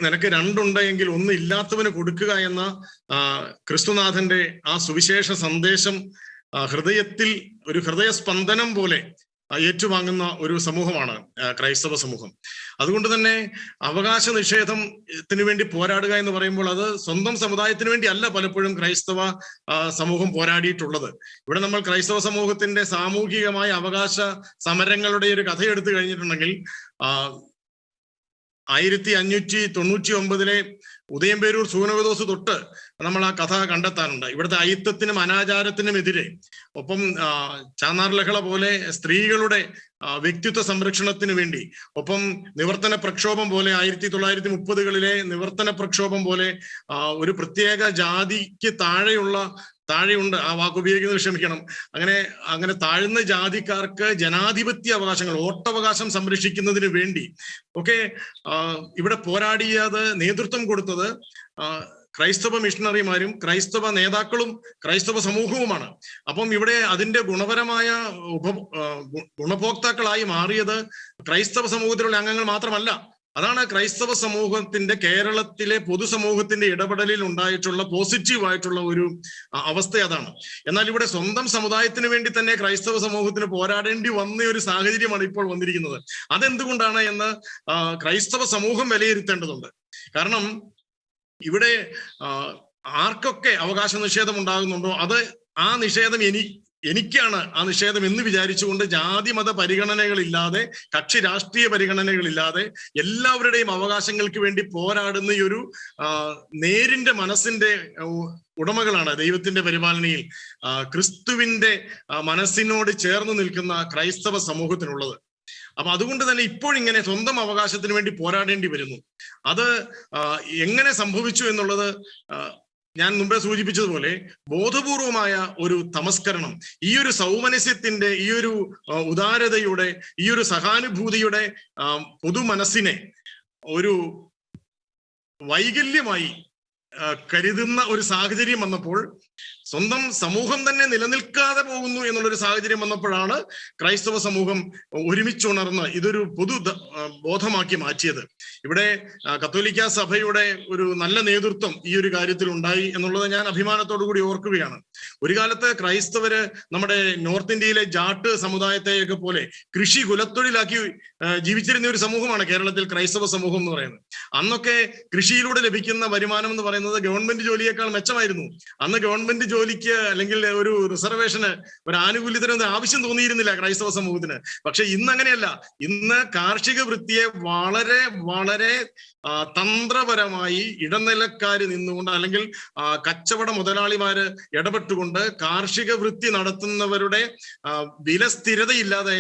Speaker 3: നിനക്ക് രണ്ടുണ്ടെങ്കിൽ ഒന്ന് ഇല്ലാത്തവന് കൊടുക്കുക എന്ന ക്രിസ്തുനാഥന്റെ ആ സുവിശേഷ സന്ദേശം ഹൃദയത്തിൽ ഒരു ഹൃദയസ്പന്ദനം പോലെ ഏറ്റുവാങ്ങുന്ന ഒരു സമൂഹമാണ് ക്രൈസ്തവ സമൂഹം. അതുകൊണ്ട് തന്നെ അവകാശ നിഷേധത്തിന് വേണ്ടി പോരാടുക എന്ന് പറയുമ്പോൾ അത് സ്വന്തം സമുദായത്തിന് വേണ്ടി അല്ല പലപ്പോഴും ക്രൈസ്തവ സമൂഹം പോരാടിയിട്ടുള്ളത്. ഇവിടെ നമ്മൾ ക്രൈസ്തവ സമൂഹത്തിന്റെ സാമൂഹികമായ അവകാശ സമരങ്ങളുടെ ഒരു കഥ എടുത്തു കഴിഞ്ഞിട്ടുണ്ടെങ്കിൽ 1599 ഉദയംപേരൂർ സൂനകദോസ് തൊട്ട് നമ്മൾ ആ കഥ കണ്ടെത്താറുണ്ട്. ഇവിടുത്തെ അയിത്തത്തിനും അനാചാരത്തിനും എതിരെ, ഒപ്പം ചാന്നാർ ലഹള പോലെ സ്ത്രീകളുടെ വ്യക്തിത്വ സംരക്ഷണത്തിന് വേണ്ടി, ഒപ്പം നിവർത്തന പ്രക്ഷോഭം പോലെ 1930കളിലെ നിവർത്തന പ്രക്ഷോഭം പോലെ ഒരു പ്രത്യേക ജാതിക്ക് താഴെയുണ്ട്, ആ വാക്ക് ഉപയോഗിക്കുന്നത് ക്ഷമിക്കണം, അങ്ങനെ താഴ്ന്ന ജാതിക്കാർക്ക് ജനാധിപത്യ അവകാശങ്ങൾ, വോട്ടവകാശം സംരക്ഷിക്കുന്നതിന് വേണ്ടി ഒക്കെ ഇവിടെ പോരാടിയത്, നേതൃത്വം കൊടുത്തത് ക്രൈസ്തവ മിഷണറിമാരും ക്രൈസ്തവ നേതാക്കളും ക്രൈസ്തവ സമൂഹവുമാണ്. അപ്പം ഇവിടെ അതിന്റെ ഗുണപരമായ ഗുണഭോക്താക്കളായി മാറിയത് ക്രൈസ്തവ സമൂഹത്തിലുള്ള അംഗങ്ങൾ മാത്രമല്ല. അതാണ് ക്രൈസ്തവ സമൂഹത്തിന്റെ, കേരളത്തിലെ പൊതുസമൂഹത്തിന്റെ ഇടപെടലിൽ ഉണ്ടായിട്ടുള്ള പോസിറ്റീവായിട്ടുള്ള ഒരു അവസ്ഥ അതാണ്. എന്നാൽ ഇവിടെ സ്വന്തം സമുദായത്തിന് വേണ്ടി തന്നെ ക്രൈസ്തവ സമൂഹത്തിന് പോരാടേണ്ടി വന്ന ഒരു സാഹചര്യമാണ് ഇപ്പോൾ വന്നിരിക്കുന്നത്. അതെന്തുകൊണ്ടാണ് എന്ന് ക്രൈസ്തവ സമൂഹം വിലയിരുത്തേണ്ടതുണ്ട്. കാരണം ഇവിടെ ആർക്കൊക്കെ അവകാശ നിഷേധം ഉണ്ടാകുന്നുണ്ടോ അത് ആ നിഷേധം എനിക്കാണ് ആ നിഷേധം എന്ന് വിചാരിച്ചുകൊണ്ട് ജാതി മത പരിഗണനകളില്ലാതെ, കക്ഷി രാഷ്ട്രീയ പരിഗണനകളില്ലാതെ എല്ലാവരുടെയും അവകാശങ്ങൾക്ക് വേണ്ടി പോരാടുന്ന ഈ ഒരു നേരിന്റെ മനസ്സിന്റെ ഉടമകളാണ് ദൈവത്തിന്റെ പരിപാലനയിൽ ക്രിസ്തുവിന്റെ മനസ്സിനോട് ചേർന്ന് നിൽക്കുന്ന ക്രൈസ്തവ സമൂഹത്തിനുള്ളത്. അപ്പൊ അതുകൊണ്ട് തന്നെ ഇപ്പോഴിങ്ങനെ സ്വന്തം അവകാശത്തിന് വേണ്ടി പോരാടേണ്ടി വരുന്നു. അത് എങ്ങനെ സംഭവിച്ചു എന്നുള്ളത് ഞാൻ മുമ്പേ സൂചിപ്പിച്ചതുപോലെ ബോധപൂർവമായ ഒരു തമസ്കരണം, ഈ ഒരു സൗമനസ്യത്തിന്റെ, ഈ ഒരു ഉദാരതയുടെ, ഈ ഒരു സഹാനുഭൂതിയുടെ പൊതു മനസ്സിനെ ഒരു വൈകല്യമായി കരുതുന്ന ഒരു സാഹചര്യം വന്നപ്പോൾ, സ്വന്തം സമൂഹം തന്നെ നിലനിൽക്കാതെ പോകുന്നു എന്നുള്ളൊരു സാഹചര്യം വന്നപ്പോഴാണ് ക്രൈസ്തവ സമൂഹം ഒരുമിച്ചുണർന്ന് ഇതൊരു പൊതു ബോധമാക്കി മാറ്റിയത്. ഇവിടെ കത്തോലിക്ക സഭയുടെ ഒരു നല്ല നേതൃത്വം ഈ ഒരു കാര്യത്തിൽ ഉണ്ടായി എന്നുള്ളത് ഞാൻ അഭിമാനത്തോടു കൂടി ഓർക്കുകയാണ്. ഒരു കാലത്ത് ക്രൈസ്തവര് നമ്മുടെ നോർത്ത് ഇന്ത്യയിലെ ജാട്ട് സമുദായത്തെയൊക്കെ പോലെ കൃഷി കുലത്തൊഴിലാക്കി ജീവിച്ചിരുന്ന ഒരു സമൂഹമാണ് കേരളത്തിൽ ക്രൈസ്തവ സമൂഹം എന്ന് പറയുന്നത്. അന്നൊക്കെ കൃഷിയിലൂടെ ലഭിക്കുന്ന വരുമാനം എന്ന് പറയുന്നത് ഗവൺമെന്റ് ജോലിയേക്കാൾ മെച്ചമായിരുന്നു. അന്ന് ഗവൺമെന്റ് ജോലിക്ക് അല്ലെങ്കിൽ ഒരു റിസർവേഷന്, ഒരു ആനുകൂല്യത്തിന് ആവശ്യം തോന്നിയിരുന്നില്ല ക്രൈസ്തവ സമൂഹത്തിന്. പക്ഷെ ഇന്ന് അങ്ങനെയല്ല. ഇന്ന് കാർഷിക വൃത്തിയെ വളരെ വളരെ തന്ത്രപരമായി ഇടനിലക്കാര് നിന്നുകൊണ്ട്, അല്ലെങ്കിൽ കച്ചവട മുതലാളിമാര് ഇടപെട്ടുകൊണ്ട് കാർഷിക വൃത്തി നടത്തുന്നവരുടെ വില സ്ഥിരതയില്ലാതെ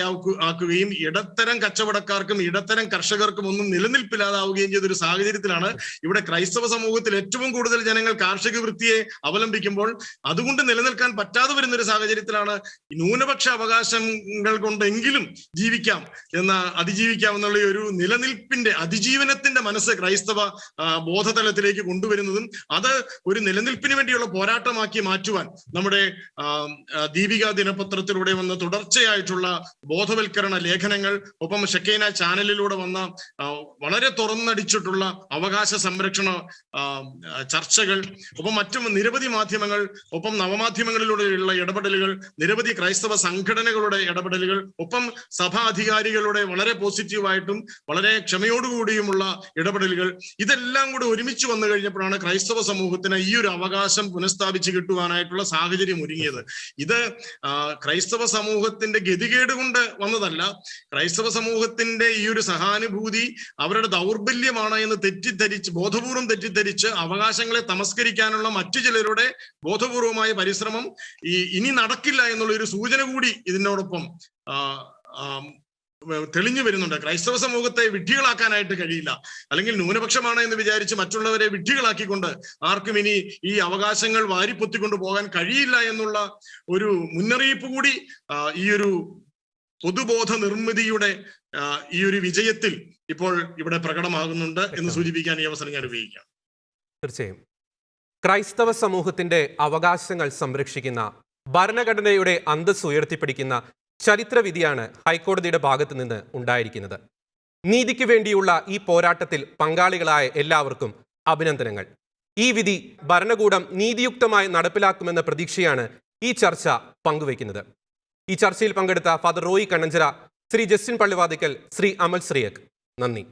Speaker 3: ആക്കുകയും ഇടത്തരം കച്ചവടക്കാർക്കും ഇടത്തരം കർഷകർക്കും ഒന്നും നിലനിൽപ്പില്ലാതാവുകയും ചെയ്തൊരു സാഹചര്യത്തിലാണ് ഇവിടെ ക്രൈസ്തവ സമൂഹത്തിൽ ഏറ്റവും കൂടുതൽ ജനങ്ങൾ കാർഷിക വൃത്തിയെ അവലംബിക്കുമ്പോൾ അതുകൊണ്ട് നിലനിൽക്കാൻ പറ്റാതെ വരുന്ന ഒരു സാഹചര്യത്തിലാണ് ന്യൂനപക്ഷ അവകാശങ്ങൾ കൊണ്ടെങ്കിലും ജീവിക്കാം അതിജീവിക്കാം എന്നുള്ള ഒരു നിലനിൽപ്പിന്റെ, അതിജീവനത്തിന്റെ മനസ്സ് ക്രൈസ്തവ ബോധതലത്തിലേക്ക് കൊണ്ടുവരുന്നതും അത് ഒരു നിലനിൽപ്പിന് വേണ്ടിയുള്ള പോരാട്ടമാക്കി മാറ്റുവാൻ നമ്മുടെ ദീപിക ദിനപത്രത്തിലൂടെ വന്ന തുടർച്ചയായിട്ടുള്ള ബോധവൽക്കരണ ലേഖനങ്ങൾ, ഒപ്പം ഷെക്കൈന ചാനലിലൂടെ വന്ന വളരെ തുറന്നടിച്ചിട്ടുള്ള അവകാശ സംരക്ഷണ ചർച്ചകൾ, ഒപ്പം മറ്റും നിരവധി മാധ്യമങ്ങൾ, ഒപ്പം നവമാധ്യമങ്ങളിലൂടെയുള്ള ഇടപെടലുകൾ, നിരവധി ക്രൈസ്തവ സംഘടനകളുടെ ഇടപെടലുകൾ, ഒപ്പം സഭാ അധികാരികളുടെ വളരെ പോസിറ്റീവായിട്ടും വളരെ ക്ഷമയോടുകൂടിയുമുള്ള ഇടപെടലുകൾ, ഇതെല്ലാം കൂടെ ഒരുമിച്ച് വന്നു കഴിഞ്ഞപ്പോഴാണ് ക്രൈസ്തവ സമൂഹത്തിന് ഈ ഒരു അവകാശം പുനഃസ്ഥാപിച്ച് കിട്ടുവാനായിട്ടുള്ള സാഹചര്യം ഒരുങ്ങിയത്. ഇത് ക്രൈസ്തവ സമൂഹത്തിന്റെ ഗതികേട് കൊണ്ട് വന്നതല്ല. ക്രൈസ്തവ സമൂഹത്തിന്റെ ഈ ഒരു സഹാനുഭൂതി അവരുടെ ദൗർബല്യമാണ് എന്ന് ബോധപൂർവം തെറ്റിദ്ധരിച്ച് അവകാശങ്ങളെ തമസ്കരിക്കാനുള്ള മറ്റു ചിലരുടെ ബോധപൂർവമായ പരിശ്രമം ഇനി നടക്കില്ല എന്നുള്ള ഒരു സൂചന കൂടി ഇതിനോടൊപ്പം തെളിഞ്ഞു വരുന്നുണ്ട്. ക്രൈസ്തവ സമൂഹത്തെ വിഡ്ഢികളാക്കാനായിട്ട് കഴിയില്ല, അല്ലെങ്കിൽ ന്യൂനപക്ഷമാണ് എന്ന് വിചാരിച്ച് മറ്റുള്ളവരെ വിഡ്ഢികളാക്കിക്കൊണ്ട് ആർക്കും ഇനി ഈ അവകാശങ്ങൾ വാരിപ്പൊത്തിക്കൊണ്ട് പോകാൻ കഴിയില്ല എന്നുള്ള ഒരു മുന്നറിയിപ്പ് കൂടി ഈ ഒരു പൊതുബോധ നിർമ്മിതിയുടെ ഈ ഒരു വിജയത്തിൽ ഇപ്പോൾ ഇവിടെ പ്രകടമാകുന്നുണ്ട് എന്ന് സൂചിപ്പിക്കാൻ ഈ അവസരം ഞാൻ ഉപയോഗിക്കാം.
Speaker 1: തീർച്ചയായും ക്രൈസ്തവ സമൂഹത്തിന്റെ അവകാശങ്ങൾ സംരക്ഷിക്കുന്ന, ഭരണഘടനയുടെ അന്തസ്സ് ഉയർത്തിപ്പിടിക്കുന്ന ചരിത്രവിധിയാണ് ഹൈക്കോടതിയുടെ ഭാഗത്ത് നിന്ന് ഉണ്ടായിരിക്കുന്നത്. നീതിക്ക് വേണ്ടിയുള്ള ഈ പോരാട്ടത്തിൽ പങ്കാളികളായ എല്ലാവർക്കും അഭിനന്ദനങ്ങൾ. ഈ വിധി ഭരണകൂടം നീതിയുക്തമായി നടപ്പിലാക്കുമെന്ന പ്രതീക്ഷയാണ് ഈ ചർച്ച പങ്കുവയ്ക്കുന്നത്. ഈ ചർച്ചയിൽ പങ്കെടുത്ത ഫാദർ റോയി കണ്ണഞ്ചിറ, ശ്രീ ജസ്റ്റിൻ പള്ളിവാതിക്കൽ, ശ്രീ അമൽ ശ്രീയക്, നന്ദി.